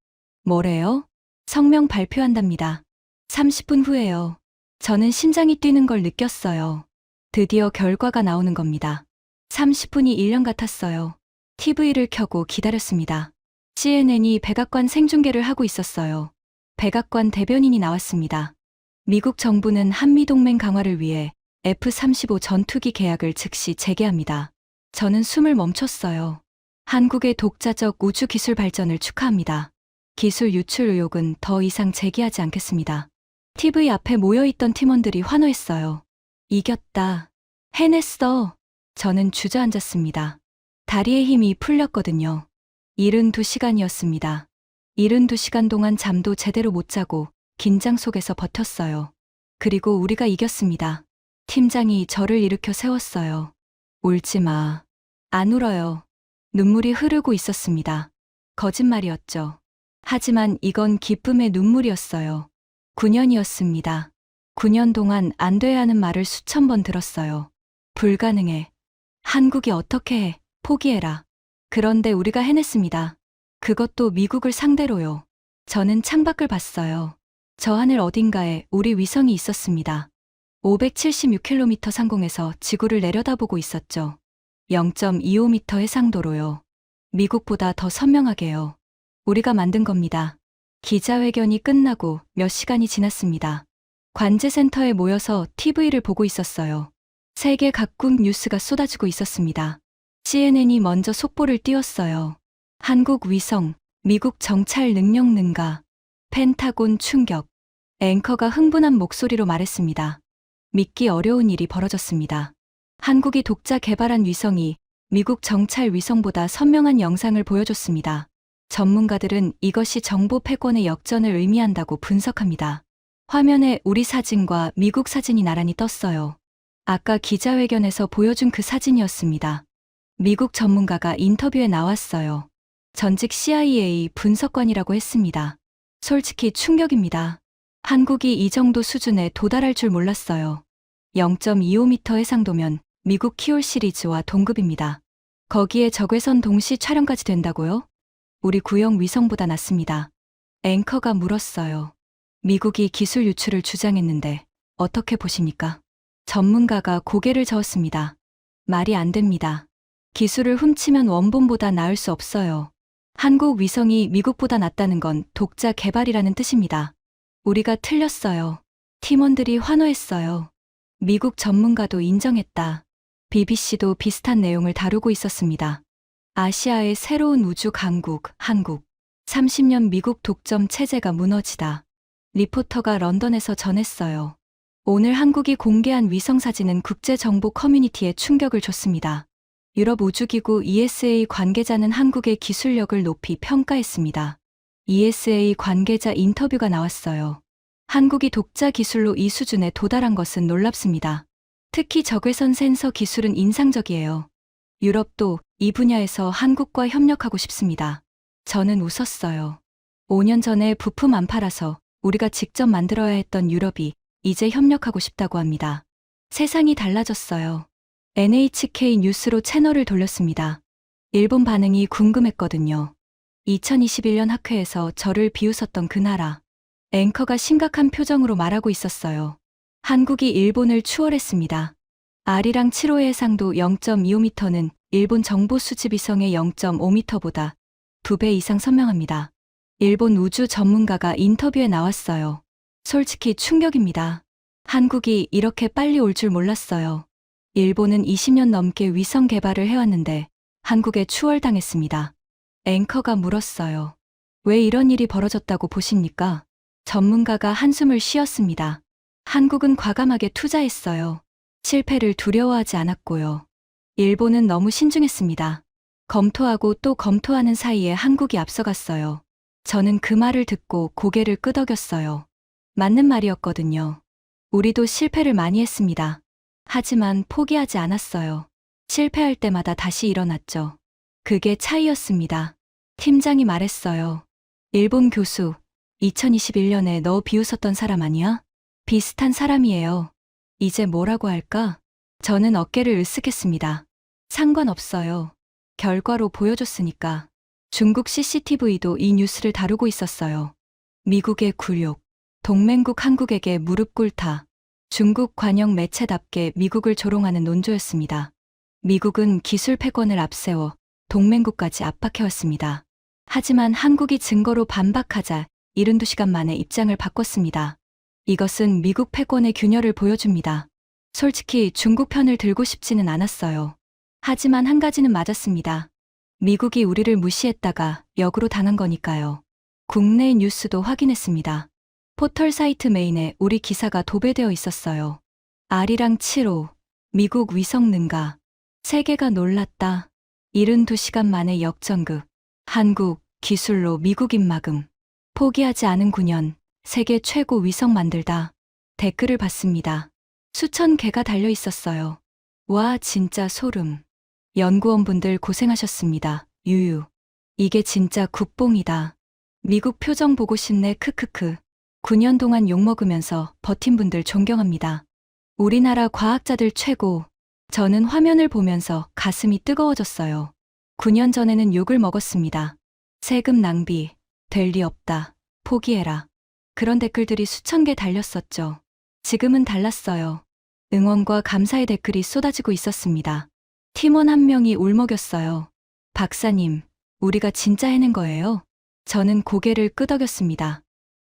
뭐래요? 성명 발표한답니다. 30분 후에요. 저는 심장이 뛰는 걸 느꼈어요. 드디어 결과가 나오는 겁니다. 30분이 1년 같았어요. TV를 켜고 기다렸습니다. CNN이 백악관 생중계를 하고 있었어요. 백악관 대변인이 나왔습니다. 미국 정부는 한미동맹 강화를 위해 F-35 전투기 계약을 즉시 재개합니다. 저는 숨을 멈췄어요. 한국의 독자적 우주 기술 발전을 축하합니다. 기술 유출 의혹은 더 이상 제기하지 않겠습니다. TV 앞에 모여있던 팀원들이 환호했어요. 이겼다. 해냈어. 저는 주저앉았습니다. 다리에 힘이 풀렸거든요. 72시간이었습니다. 72시간 동안 잠도 제대로 못 자고 긴장 속에서 버텼어요. 그리고 우리가 이겼습니다. 팀장이 저를 일으켜 세웠어요. 울지 마. 안 울어요. 눈물이 흐르고 있었습니다. 거짓말이었죠. 하지만 이건 기쁨의 눈물이었어요. 9년이었습니다. 9년 동안 안 돼야 하는 말을 수천 번 들었어요. 불가능해. 한국이 어떻게 해. 포기해라. 그런데 우리가 해냈습니다. 그것도 미국을 상대로요. 저는 창밖을 봤어요. 저 하늘 어딘가에 우리 위성이 있었습니다. 576km 상공에서 지구를 내려다보고 있었죠. 0.25m 해상도로요. 미국보다 더 선명하게요. 우리가 만든 겁니다. 기자회견이 끝나고 몇 시간이 지났습니다. 관제센터에 모여서 TV를 보고 있었어요. 세계 각국 뉴스가 쏟아지고 있었습니다. CNN이 먼저 속보를 띄웠어요. 한국 위성, 미국 정찰 능력 능가, 펜타곤 충격. 앵커가 흥분한 목소리로 말했습니다. 믿기 어려운 일이 벌어졌습니다. 한국이 독자 개발한 위성이 미국 정찰 위성보다 선명한 영상을 보여줬습니다. 전문가들은 이것이 정보 패권의 역전을 의미한다고 분석합니다. 화면에 우리 사진과 미국 사진이 나란히 떴어요. 아까 기자회견에서 보여준 그 사진이었습니다. 미국 전문가가 인터뷰에 나왔어요. 전직 CIA 분석관이라고 했습니다. 솔직히 충격입니다. 한국이 이 정도 수준에 도달할 줄 몰랐어요. 0.25m 해상도면 미국 키올 시리즈와 동급입니다. 거기에 적외선 동시 촬영까지 된다고요? 우리 구형 위성보다 낫습니다. 앵커가 물었어요. 미국이 기술 유출을 주장했는데 어떻게 보십니까? 전문가가 고개를 저었습니다. 말이 안 됩니다. 기술을 훔치면 원본보다 나을 수 없어요. 한국 위성이 미국보다 낫다는 건 독자 개발이라는 뜻입니다. 우리가 틀렸어요. 팀원들이 환호했어요. 미국 전문가도 인정했다. BBC도 비슷한 내용을 다루고 있었습니다. 아시아의 새로운 우주 강국, 한국. 30년 미국 독점 체제가 무너지다. 리포터가 런던에서 전했어요. 오늘 한국이 공개한 위성 사진은 국제정보 커뮤니티에 충격을 줬습니다. 유럽 우주기구 ESA 관계자는 한국의 기술력을 높이 평가했습니다. ESA 관계자 인터뷰가 나왔어요. 한국이 독자 기술로 이 수준에 도달한 것은 놀랍습니다. 특히 적외선 센서 기술은 인상적이에요. 유럽도 이 분야에서 한국과 협력하고 싶습니다. 저는 웃었어요. 5년 전에 부품 안 팔아서 우리가 직접 만들어야 했던 유럽이 이제 협력하고 싶다고 합니다. 세상이 달라졌어요. NHK 뉴스로 채널을 돌렸습니다. 일본 반응이 궁금했거든요. 2021년 학회에서 저를 비웃었던 그 나라. 앵커가 심각한 표정으로 말하고 있었어요. 한국이 일본을 추월했습니다. 아리랑 7호의 해상도 0.25m는 일본 정보 수집 위성의 0.5m보다 2배 이상 선명합니다. 일본 우주 전문가가 인터뷰에 나왔어요. 솔직히 충격입니다. 한국이 이렇게 빨리 올 줄 몰랐어요. 일본은 20년 넘게 위성 개발을 해왔는데 한국에 추월당했습니다. 앵커가 물었어요. 왜 이런 일이 벌어졌다고 보십니까? 전문가가 한숨을 쉬었습니다. 한국은 과감하게 투자했어요. 실패를 두려워하지 않았고요. 일본은 너무 신중했습니다. 검토하고 또 검토하는 사이에 한국이 앞서갔어요. 저는 그 말을 듣고 고개를 끄덕였어요. 맞는 말이었거든요. 우리도 실패를 많이 했습니다. 하지만 포기하지 않았어요. 실패할 때마다 다시 일어났죠. 그게 차이였습니다. 팀장이 말했어요. 일본 교수, 2021년에 너 비웃었던 사람 아니야? 비슷한 사람이에요. 이제 뭐라고 할까? 저는 어깨를 으쓱했습니다. 상관없어요. 결과로 보여줬으니까. 중국 CCTV도 이 뉴스를 다루고 있었어요. 미국의 굴욕, 동맹국 한국에게 무릎 꿇다. 중국 관영 매체답게 미국을 조롱하는 논조였습니다. 미국은 기술 패권을 앞세워 동맹국까지 압박해왔습니다. 하지만 한국이 증거로 반박하자 72시간 만에 입장을 바꿨습니다. 이것은 미국 패권의 균열을 보여줍니다. 솔직히 중국 편을 들고 싶지는 않았어요. 하지만 한 가지는 맞았습니다. 미국이 우리를 무시했다가 역으로 당한 거니까요. 국내 뉴스도 확인했습니다. 포털 사이트 메인에 우리 기사가 도배되어 있었어요. 아리랑 7호, 미국 위성 능가. 세계가 놀랐다. 72시간 만에 역전극. 한국, 기술로 미국 입막음. 포기하지 않은 9년, 세계 최고 위성 만들다. 댓글을 봤습니다. 수천 개가 달려 있었어요. 와, 진짜 소름. 연구원분들 고생하셨습니다. 유유. 이게 진짜 국뽕이다. 미국 표정 보고 싶네. 크크크. 9년 동안 욕먹으면서 버틴 분들 존경합니다. 우리나라 과학자들 최고. 저는 화면을 보면서 가슴이 뜨거워졌어요. 9년 전에는 욕을 먹었습니다. 세금 낭비, 될 리 없다. 포기해라. 그런 댓글들이 수천 개 달렸었죠. 지금은 달랐어요. 응원과 감사의 댓글이 쏟아지고 있었습니다. 팀원 한 명이 울먹였어요. 박사님, 우리가 진짜 해낸 거예요? 저는 고개를 끄덕였습니다.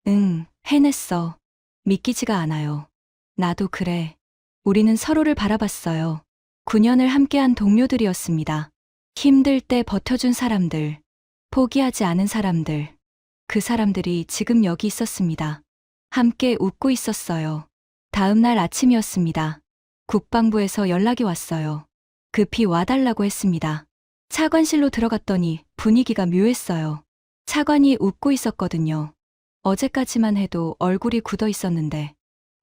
응, 해냈어. 믿기지가 않아요. 나도 그래. 우리는 서로를 바라봤어요. 9년을 함께한 동료들이었습니다. 힘들 때 버텨준 사람들, 포기하지 않은 사람들, 그 사람들이 지금 여기 있었습니다. 함께 웃고 있었어요. 다음 날 아침이었습니다. 국방부에서 연락이 왔어요. 급히 와달라고 했습니다. 차관실로 들어갔더니 분위기가 묘했어요. 차관이 웃고 있었거든요. 어제까지만 해도 얼굴이 굳어 있었는데.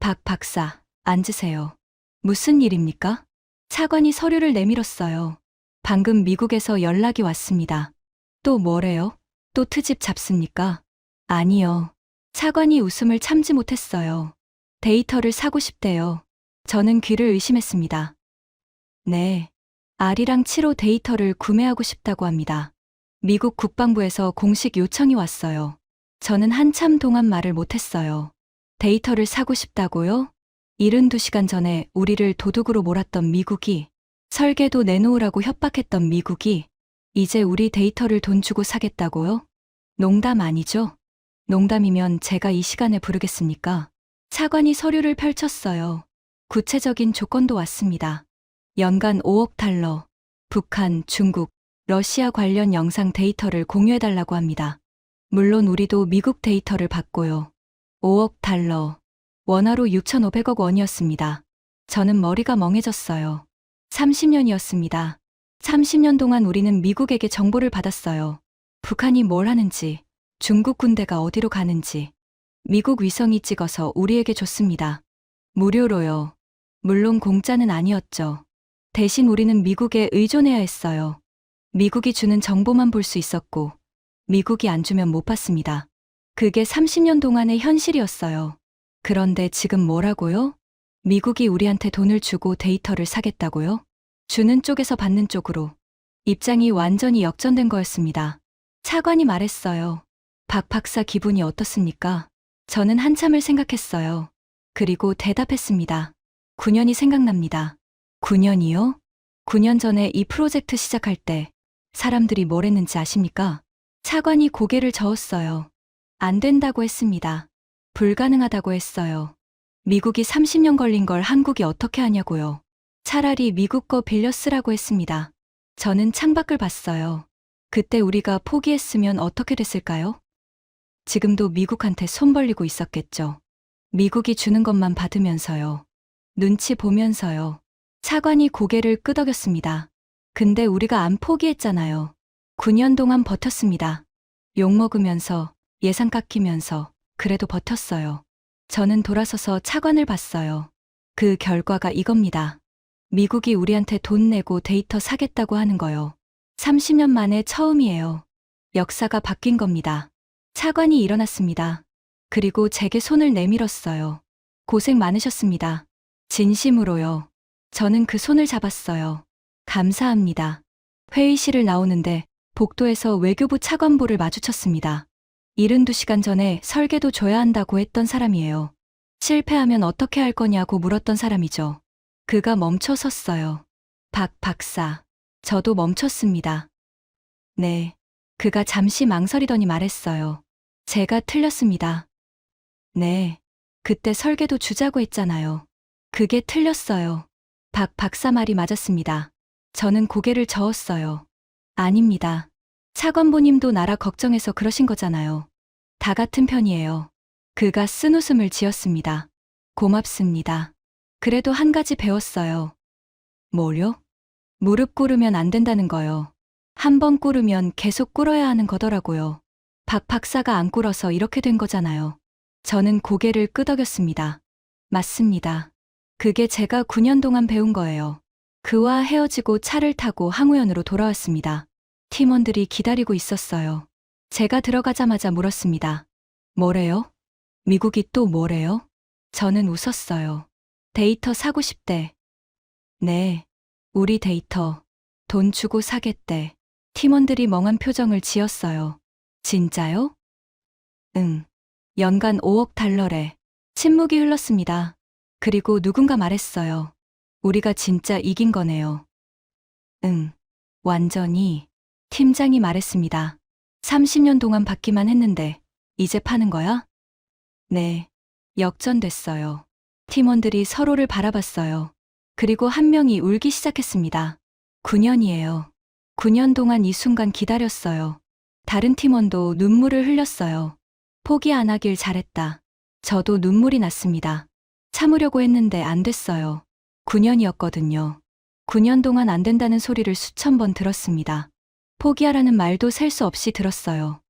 박 박사, 앉으세요. 무슨 일입니까? 차관이 서류를 내밀었어요. 방금 미국에서 연락이 왔습니다. 또 뭐래요? 또 트집 잡습니까? 아니요. 차관이 웃음을 참지 못했어요. 데이터를 사고 싶대요. 저는 귀를 의심했습니다. 네. 아리랑 7호 데이터를 구매하고 싶다고 합니다. 미국 국방부에서 공식 요청이 왔어요. 저는 한참 동안 말을 못했어요. 데이터를 사고 싶다고요? 72시간 전에 우리를 도둑으로 몰았던 미국이, 설계도 내놓으라고 협박했던 미국이, 이제 우리 데이터를 돈 주고 사겠다고요? 농담 아니죠? 농담이면 제가 이 시간에 부르겠습니까? 차관이 서류를 펼쳤어요. 구체적인 조건도 왔습니다. 연간 5억 달러, 북한, 중국, 러시아 관련 영상 데이터를 공유해달라고 합니다. 물론 우리도 미국 데이터를 받고요. 5억 달러, 원화로 6,500억 원이었습니다. 저는 머리가 멍해졌어요. 30년이었습니다. 30년 동안 우리는 미국에게 정보를 받았어요. 북한이 뭘 하는지, 중국 군대가 어디로 가는지, 미국 위성이 찍어서 우리에게 줬습니다. 무료로요. 물론 공짜는 아니었죠. 대신 우리는 미국에 의존해야 했어요. 미국이 주는 정보만 볼 수 있었고, 미국이 안 주면 못 봤습니다. 그게 30년 동안의 현실이었어요. 그런데 지금 뭐라고요? 미국이 우리한테 돈을 주고 데이터를 사겠다고요? 주는 쪽에서 받는 쪽으로. 입장이 완전히 역전된 거였습니다. 차관이 말했어요. 박 박사 기분이 어떻습니까? 저는 한참을 생각했어요. 그리고 대답했습니다. 9년이 생각납니다. 9년이요? 9년 전에 이 프로젝트 시작할 때 사람들이 뭘 했는지 아십니까? 차관이 고개를 저었어요. 안 된다고 했습니다. 불가능하다고 했어요. 미국이 30년 걸린 걸 한국이 어떻게 하냐고요. 차라리 미국 거 빌려 쓰라고 했습니다. 저는 창밖을 봤어요. 그때 우리가 포기했으면 어떻게 됐을까요? 지금도 미국한테 손 벌리고 있었겠죠. 미국이 주는 것만 받으면서요. 눈치 보면서요. 차관이 고개를 끄덕였습니다. 근데 우리가 안 포기했잖아요. 9년 동안 버텼습니다. 욕먹으면서, 예산 깎이면서, 그래도 버텼어요. 저는 돌아서서 차관을 봤어요. 그 결과가 이겁니다. 미국이 우리한테 돈 내고 데이터 사겠다고 하는 거요. 30년 만에 처음이에요. 역사가 바뀐 겁니다. 차관이 일어났습니다. 그리고 제게 손을 내밀었어요. 고생 많으셨습니다. 진심으로요. 저는 그 손을 잡았어요. 감사합니다. 회의실을 나오는데 복도에서 외교부 차관보를 마주쳤습니다. 72시간 전에 설계도 줘야 한다고 했던 사람이에요. 실패하면 어떻게 할 거냐고 물었던 사람이죠. 그가 멈춰 섰어요. 박 박사. 저도 멈췄습니다. 네. 그가 잠시 망설이더니 말했어요. 제가 틀렸습니다. 네. 그때 설계도 주자고 했잖아요. 그게 틀렸어요. 박 박사 말이 맞았습니다. 저는 고개를 저었어요. 아닙니다. 차관보님도 나라 걱정해서 그러신 거잖아요. 다 같은 편이에요. 그가 쓴웃음을 지었습니다. 고맙습니다. 그래도 한 가지 배웠어요. 뭐요? 무릎 꿇으면 안 된다는 거요. 한 번 꿇으면 계속 꿇어야 하는 거더라고요. 박 박사가 안 꿇어서 이렇게 된 거잖아요. 저는 고개를 끄덕였습니다. 맞습니다. 그게 제가 9년 동안 배운 거예요. 그와 헤어지고 차를 타고 항우연으로 돌아왔습니다. 팀원들이 기다리고 있었어요. 제가 들어가자마자 물었습니다. 뭐래요? 미국이 또 뭐래요? 저는 웃었어요. 데이터 사고 싶대. 네. 우리 데이터. 돈 주고 사겠대. 팀원들이 멍한 표정을 지었어요. 진짜요? 응. 연간 5억 달러래. 침묵이 흘렀습니다. 그리고 누군가 말했어요. 우리가 진짜 이긴 거네요. 응, 완전히. 팀장이 말했습니다. 30년 동안 받기만 했는데, 이제 파는 거야? 네. 역전됐어요. 팀원들이 서로를 바라봤어요. 그리고 한 명이 울기 시작했습니다. 9년이에요. 9년 동안 이 순간 기다렸어요. 다른 팀원도 눈물을 흘렸어요. 포기 안 하길 잘했다. 저도 눈물이 났습니다. 참으려고 했는데 안 됐어요. 9년이었거든요. 9년 동안 안 된다는 소리를 수천 번 들었습니다. 포기하라는 말도 셀 수 없이 들었어요.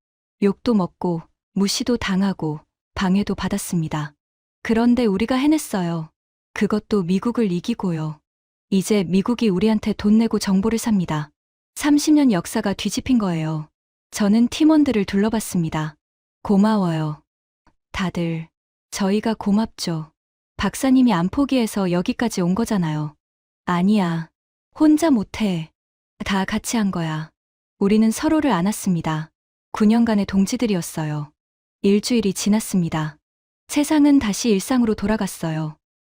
욕도 먹고, 무시도 당하고, 방해도 받았습니다. 그런데 우리가 해냈어요. 그것도 미국을 이기고요. 이제 미국이 우리한테 돈 내고 정보를 삽니다. 30년 역사가 뒤집힌 거예요. 저는 팀원들을 둘러봤습니다. 고마워요. 다들. 저희가 고맙죠. 박사님이 안 포기해서 여기까지 온 거잖아요. 아니야. 혼자 못해. 다 같이 한 거야. 우리는 서로를 안았습니다. 9년간의 동지들이었어요. 일주일이 지났습니다. 세상은 다시 일상으로 돌아갔어요.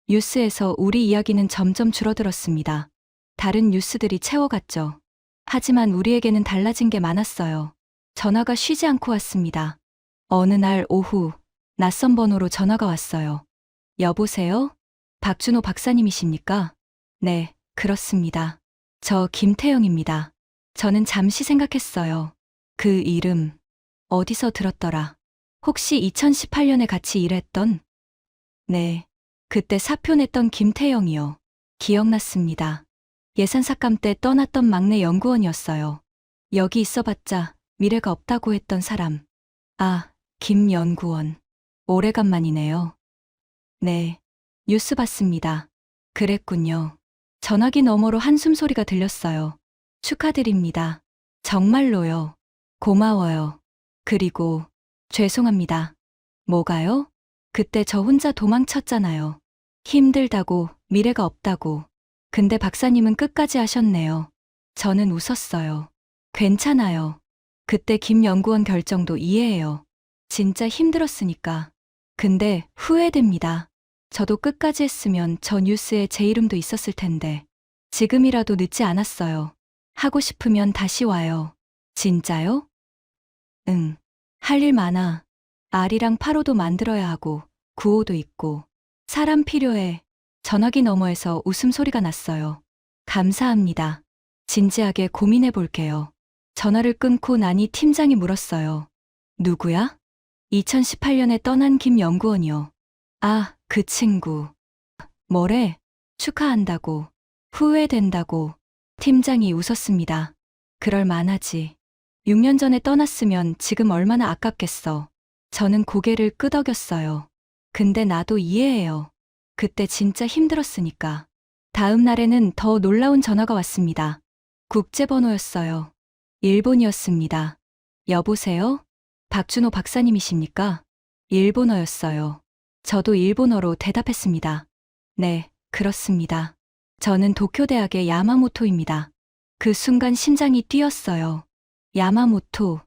뉴스에서 우리 이야기는 점점 줄어들었습니다. 다른 뉴스들이 채워갔죠. 하지만 우리에게는 달라진 게 많았어요. 전화가 쉬지 않고 왔습니다. 어느 날 오후, 낯선 번호로 전화가 왔어요. 여보세요? 박준호 박사님이십니까? 네, 그렇습니다. 저 김태영입니다. 저는 잠시 생각했어요. 그 이름, 어디서 들었더라? 혹시 2018년에 같이 일했던? 네, 그때 사표 냈던 김태영이요. 기억났습니다. 예산삭감 때 떠났던 막내 연구원이었어요. 여기 있어봤자 미래가 없다고 했던 사람. 아, 김 연구원. 오래간만이네요. 네, 뉴스 봤습니다. 그랬군요. 전화기 너머로 한숨 소리가 들렸어요. 축하드립니다. 정말로요. 고마워요. 그리고 죄송합니다. 뭐가요? 그때 저 혼자 도망쳤잖아요. 힘들다고, 미래가 없다고. 근데 박사님은 끝까지 하셨네요. 저는 웃었어요. 괜찮아요. 그때 김 연구원 결정도 이해해요. 진짜 힘들었으니까. 근데 후회됩니다. 저도 끝까지 했으면 저 뉴스에 제 이름도 있었을 텐데. 지금이라도 늦지 않았어요. 하고 싶으면 다시 와요. 진짜요? 응. 할 일 많아. 알이랑 파로도 만들어야 하고, 구호도 있고. 사람 필요해. 전화기 너머에서 웃음소리가 났어요. 감사합니다. 진지하게 고민해 볼게요. 전화를 끊고 나니 팀장이 물었어요. 누구야? 2018년에 떠난 김 연구원이요. 아, 그 친구. 뭐래? 축하한다고. 후회된다고. 팀장이 웃었습니다. 그럴 만하지. 6년 전에 떠났으면 지금 얼마나 아깝겠어. 저는 고개를 끄덕였어요. 근데 나도 이해해요. 그때 진짜 힘들었으니까. 다음 날에는 더 놀라운 전화가 왔습니다. 국제번호였어요. 일본이었습니다. 여보세요? 박준호 박사님이십니까? 일본어였어요. 저도 일본어로 대답했습니다. 네, 그렇습니다. 저는 도쿄대학의 야마모토입니다. 그 순간 심장이 뛰었어요. 야마모토,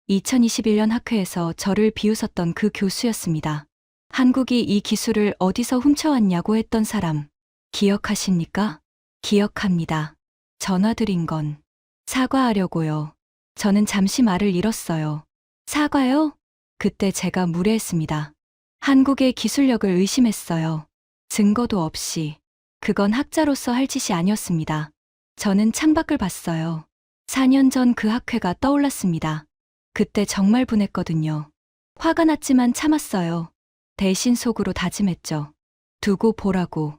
2021년 학회에서 저를 비웃었던 그 교수였습니다. 한국이 이 기술을 어디서 훔쳐왔냐고 했던 사람. 기억하십니까? 기억합니다. 전화드린 건 사과하려고요. 저는 잠시 말을 잃었어요. 사과요? 그때 제가 무례했습니다. 한국의 기술력을 의심했어요. 증거도 없이. 그건 학자로서 할 짓이 아니었습니다. 저는 창밖을 봤어요. 4년 전 그 학회가 떠올랐습니다. 그때 정말 분했거든요. 화가 났지만 참았어요. 대신 속으로 다짐했죠. 두고 보라고.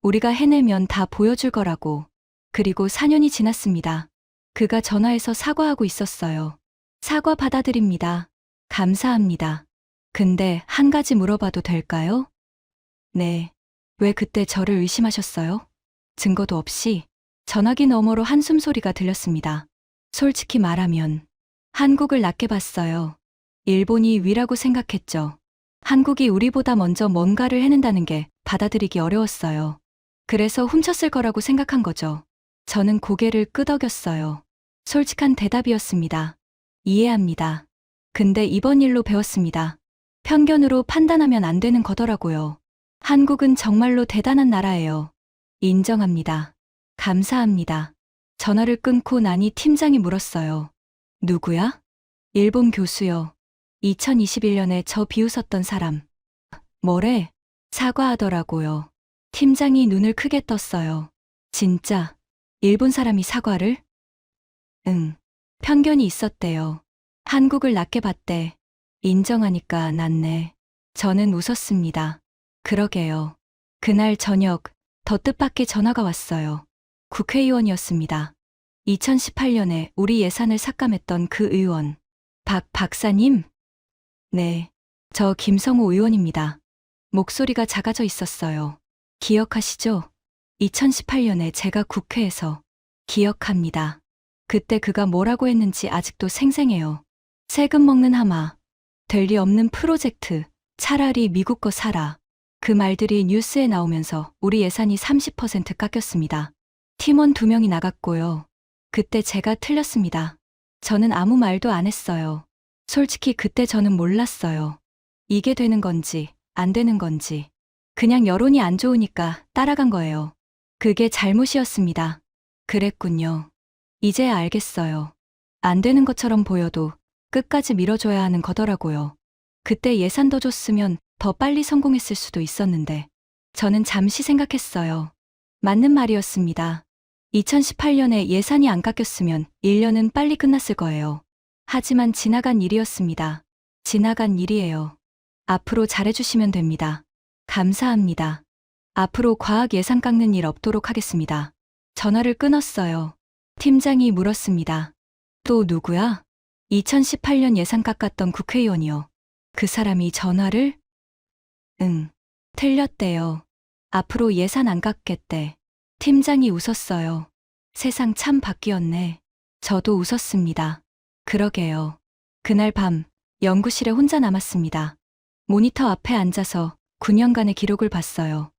우리가 해내면 다 보여줄 거라고. 그리고 4년이 지났습니다. 그가 전화해서 사과하고 있었어요. 사과 받아들입니다. 감사합니다. 근데 한 가지 물어봐도 될까요? 네. 왜 그때 저를 의심하셨어요? 증거도 없이 전화기 너머로 한숨 소리가 들렸습니다. 솔직히 말하면 한국을 낮게 봤어요. 일본이 위라고 생각했죠. 한국이 우리보다 먼저 뭔가를 해낸다는 게 받아들이기 어려웠어요. 그래서 훔쳤을 거라고 생각한 거죠. 저는 고개를 끄덕였어요. 솔직한 대답이었습니다. 이해합니다. 근데 이번 일로 배웠습니다. 편견으로 판단하면 안 되는 거더라고요. 한국은 정말로 대단한 나라예요. 인정합니다. 감사합니다. 전화를 끊고 나니 팀장이 물었어요. 누구야? 일본 교수요. 2021년에 저 비웃었던 사람. 뭐래? 사과하더라고요. 팀장이 눈을 크게 떴어요. 진짜? 일본 사람이 사과를? 응. 편견이 있었대요. 한국을 낮게 봤대. 인정하니까 낫네. 저는 웃었습니다. 그러게요. 그날 저녁 더 뜻밖의 전화가 왔어요. 국회의원이었습니다. 2018년에 우리 예산을 삭감했던 그 의원. 박 박사님? 네. 저 김성호 의원입니다. 목소리가 작아져 있었어요. 기억하시죠? 2018년에 제가 국회에서. 기억합니다. 그때 그가 뭐라고 했는지 아직도 생생해요. 세금 먹는 하마. 될 리 없는 프로젝트. 차라리 미국 거 사라. 그 말들이 뉴스에 나오면서 우리 예산이 30% 깎였습니다. 팀원 2명이 나갔고요. 그때 제가 틀렸습니다. 저는 아무 말도 안 했어요. 솔직히 그때 저는 몰랐어요. 이게 되는 건지 안 되는 건지. 그냥 여론이 안 좋으니까 따라간 거예요. 그게 잘못이었습니다. 그랬군요. 이제야 알겠어요. 안 되는 것처럼 보여도 끝까지 밀어줘야 하는 거더라고요. 그때 예산 더 줬으면 더 빨리 성공했을 수도 있었는데 저는 잠시 생각했어요. 맞는 말이었습니다. 2018년에 예산이 안 깎였으면 1년은 빨리 끝났을 거예요. 하지만 지나간 일이었습니다. 지나간 일이에요. 앞으로 잘해주시면 됩니다. 감사합니다. 앞으로 과학 예산 깎는 일 없도록 하겠습니다. 전화를 끊었어요. 팀장이 물었습니다. 또 누구야? 2018년 예산 깎았던 국회의원이요. 그 사람이 전화를? 응. 틀렸대요. 앞으로 예산 안 깎겠대. 팀장이 웃었어요. 세상 참 바뀌었네. 저도 웃었습니다. 그러게요. 그날 밤 연구실에 혼자 남았습니다. 모니터 앞에 앉아서 9년간의 기록을 봤어요.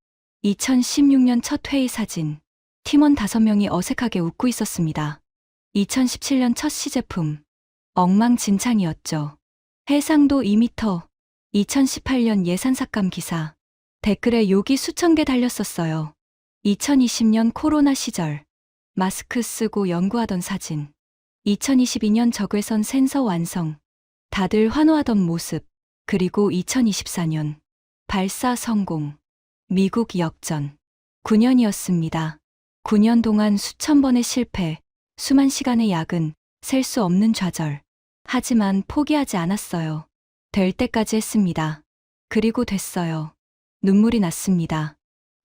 2016년 첫 회의 사진. 팀원 5명이 어색하게 웃고 있었습니다. 2017년 첫 시제품. 엉망진창이었죠. 해상도 2m. 2018년 예산 삭감 기사. 댓글에 욕이 수천 개 달렸었어요. 2020년 코로나 시절. 마스크 쓰고 연구하던 사진. 2022년 적외선 센서 완성. 다들 환호하던 모습. 그리고 2024년. 발사 성공. 미국 역전. 9년이었습니다. 9년 동안 수천 번의 실패, 수만 시간의 야근, 셀 수 없는 좌절. 하지만 포기하지 않았어요. 될 때까지 했습니다. 그리고 됐어요. 눈물이 났습니다.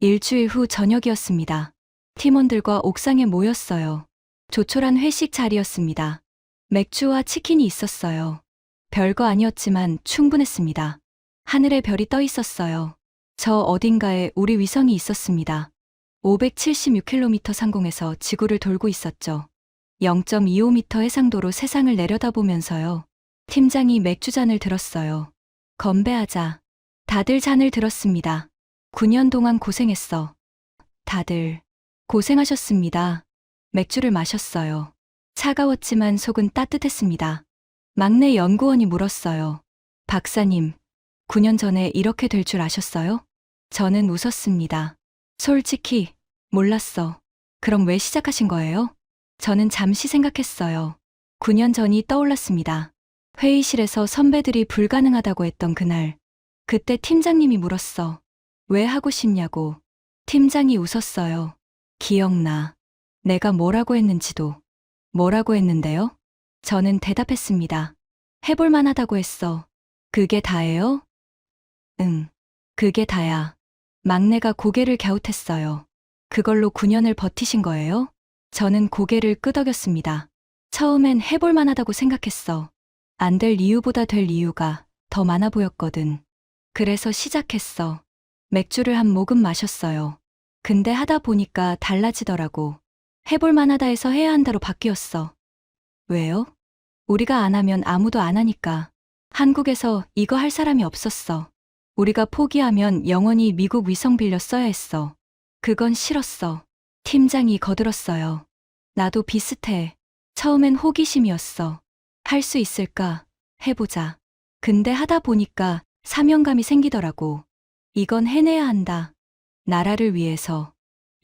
일주일 후 저녁이었습니다. 팀원들과 옥상에 모였어요. 조촐한 회식 자리였습니다. 맥주와 치킨이 있었어요. 별거 아니었지만 충분했습니다. 하늘에 별이 떠 있었어요. 저 어딘가에 우리 위성이 있었습니다. 576km 상공에서 지구를 돌고 있었죠. 0.25m 해상도로 세상을 내려다보면서요. 팀장이 맥주잔을 들었어요. 건배하자. 다들 잔을 들었습니다. 9년 동안 고생했어. 다들 고생하셨습니다. 맥주를 마셨어요. 차가웠지만 속은 따뜻했습니다. 막내 연구원이 물었어요. 박사님, 9년 전에 이렇게 될 줄 아셨어요? 저는 웃었습니다. 솔직히 몰랐어. 그럼 왜 시작하신 거예요? 저는 잠시 생각했어요. 9년 전이 떠올랐습니다. 회의실에서 선배들이 불가능하다고 했던 그날. 그때 팀장님이 물었어. 왜 하고 싶냐고. 팀장이 웃었어요. 기억나. 내가 뭐라고 했는지도. 뭐라고 했는데요? 저는 대답했습니다. 해볼 만하다고 했어. 그게 다예요? 응. 그게 다야. 막내가 고개를 갸웃했어요. 그걸로 9년을 버티신 거예요? 저는 고개를 끄덕였습니다. 처음엔 해볼 만하다고 생각했어. 안 될 이유보다 될 이유가 더 많아 보였거든. 그래서 시작했어. 맥주를 한 모금 마셨어요. 근데 하다 보니까 달라지더라고. 해볼 만하다 해서 해야 한다로 바뀌었어. 왜요? 우리가 안 하면 아무도 안 하니까. 한국에서 이거 할 사람이 없었어. 우리가 포기하면 영원히 미국 위성 빌려 써야 했어. 그건 싫었어. 팀장이 거들었어요. 나도 비슷해. 처음엔 호기심이었어. 할 수 있을까? 해보자. 근데 하다 보니까 사명감이 생기더라고. 이건 해내야 한다. 나라를 위해서.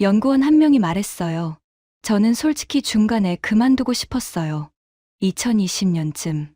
연구원 한 명이 말했어요. 저는 솔직히 중간에 그만두고 싶었어요. 2020년쯤.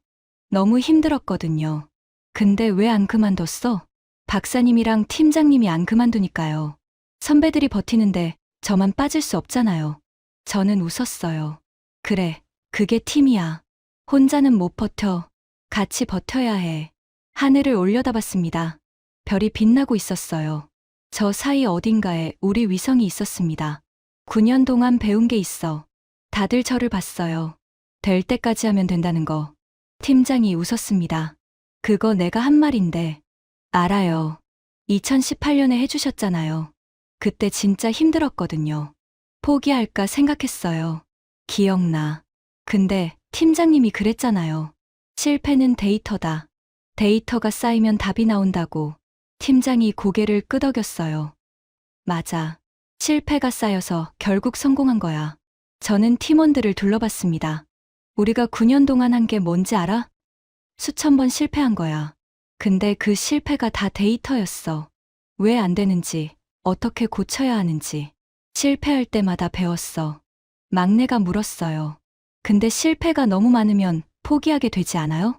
너무 힘들었거든요. 근데 왜 안 그만뒀어? 박사님이랑 팀장님이 안 그만두니까요. 선배들이 버티는데 저만 빠질 수 없잖아요. 저는 웃었어요. 그래, 그게 팀이야. 혼자는 못 버텨. 같이 버텨야 해. 하늘을 올려다봤습니다. 별이 빛나고 있었어요. 저 사이 어딘가에 우리 위성이 있었습니다. 9년 동안 배운 게 있어. 다들 저를 봤어요. 될 때까지 하면 된다는 거. 팀장이 웃었습니다. 그거 내가 한 말인데. 알아요. 2018년에 해주셨잖아요. 그때 진짜 힘들었거든요. 포기할까 생각했어요. 기억나. 근데 팀장님이 그랬잖아요. 실패는 데이터다. 데이터가 쌓이면 답이 나온다고. 팀장이 고개를 끄덕였어요. 맞아. 실패가 쌓여서 결국 성공한 거야. 저는 팀원들을 둘러봤습니다. 우리가 9년 동안 한 게 뭔지 알아? 수천 번 실패한 거야. 근데 그 실패가 다 데이터였어. 왜 안 되는지, 어떻게 고쳐야 하는지. 실패할 때마다 배웠어. 막내가 물었어요. 근데 실패가 너무 많으면 포기하게 되지 않아요?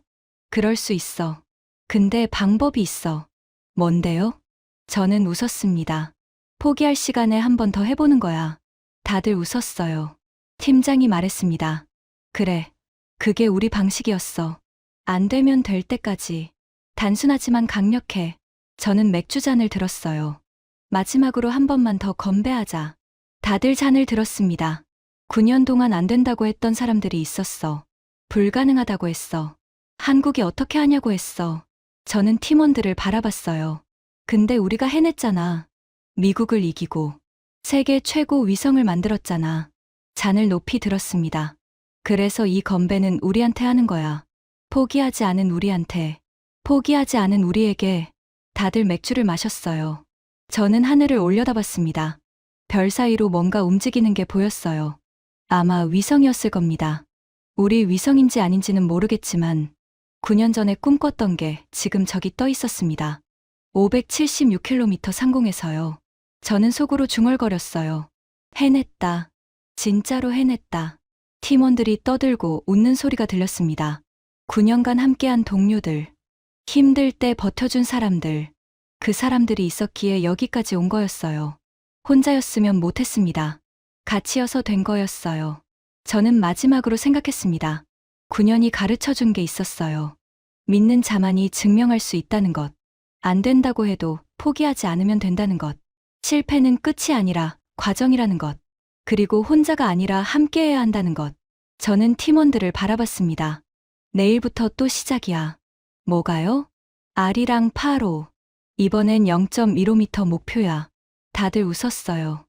그럴 수 있어. 근데 방법이 있어. 뭔데요? 저는 웃었습니다. 포기할 시간에 한 번 더 해보는 거야. 다들 웃었어요. 팀장이 말했습니다. 그래. 그게 우리 방식이었어. 안 되면 될 때까지. 단순하지만 강력해. 저는 맥주잔을 들었어요. 마지막으로 한 번만 더 건배하자. 다들 잔을 들었습니다. 9년 동안 안 된다고 했던 사람들이 있었어. 불가능하다고 했어. 한국이 어떻게 하냐고 했어. 저는 팀원들을 바라봤어요. 근데 우리가 해냈잖아. 미국을 이기고 세계 최고 위성을 만들었잖아. 잔을 높이 들었습니다. 그래서 이 건배는 우리한테 하는 거야. 포기하지 않은 우리한테. 포기하지 않은 우리에게. 다들 맥주를 마셨어요. 저는 하늘을 올려다봤습니다. 별 사이로 뭔가 움직이는 게 보였어요. 아마 위성이었을 겁니다. 우리 위성인지 아닌지는 모르겠지만 9년 전에 꿈꿨던 게 지금 저기 떠 있었습니다. 576km 상공에서요. 저는 속으로 중얼거렸어요. 해냈다. 진짜로 해냈다. 팀원들이 떠들고 웃는 소리가 들렸습니다. 9년간 함께한 동료들. 힘들 때 버텨준 사람들. 그 사람들이 있었기에 여기까지 온 거였어요. 혼자였으면 못했습니다. 같이여서 된 거였어요. 저는 마지막으로 생각했습니다. 9년이 가르쳐 준 게 있었어요. 믿는 자만이 증명할 수 있다는 것. 안 된다고 해도 포기하지 않으면 된다는 것. 실패는 끝이 아니라 과정이라는 것. 그리고 혼자가 아니라 함께해야 한다는 것. 저는 팀원들을 바라봤습니다. 내일부터 또 시작이야. 뭐가요? 아리랑 파로. 이번엔 0.15m 목표야. 다들 웃었어요.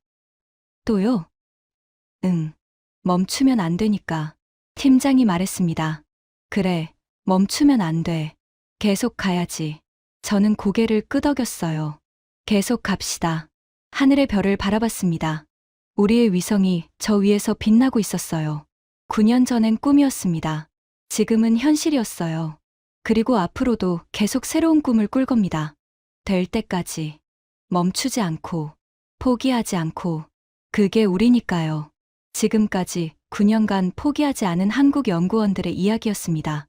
또요? 응. 멈추면 안 되니까. 팀장이 말했습니다. 그래, 멈추면 안 돼. 계속 가야지. 저는 고개를 끄덕였어요. 계속 갑시다. 하늘의 별을 바라봤습니다. 우리의 위성이 저 위에서 빛나고 있었어요. 9년 전엔 꿈이었습니다. 지금은 현실이었어요. 그리고 앞으로도 계속 새로운 꿈을 꿀 겁니다. 될 때까지. 멈추지 않고, 포기하지 않고. 그게 우리니까요. 지금까지 9년간 포기하지 않은 한국 연구원들의 이야기였습니다.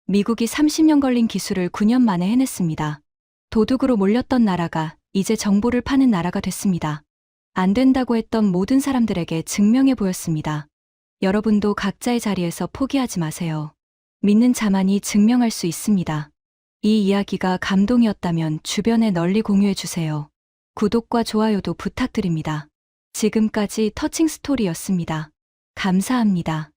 미국이 30년 걸린 기술을 9년 만에 해냈습니다. 도둑으로 몰렸던 나라가 이제 정보를 파는 나라가 됐습니다. 안 된다고 했던 모든 사람들에게 증명해 보였습니다. 여러분도 각자의 자리에서 포기하지 마세요. 믿는 자만이 증명할 수 있습니다. 이 이야기가 감동이었다면 주변에 널리 공유해 주세요. 구독과 좋아요도 부탁드립니다. 지금까지 터칭 스토리였습니다. 감사합니다.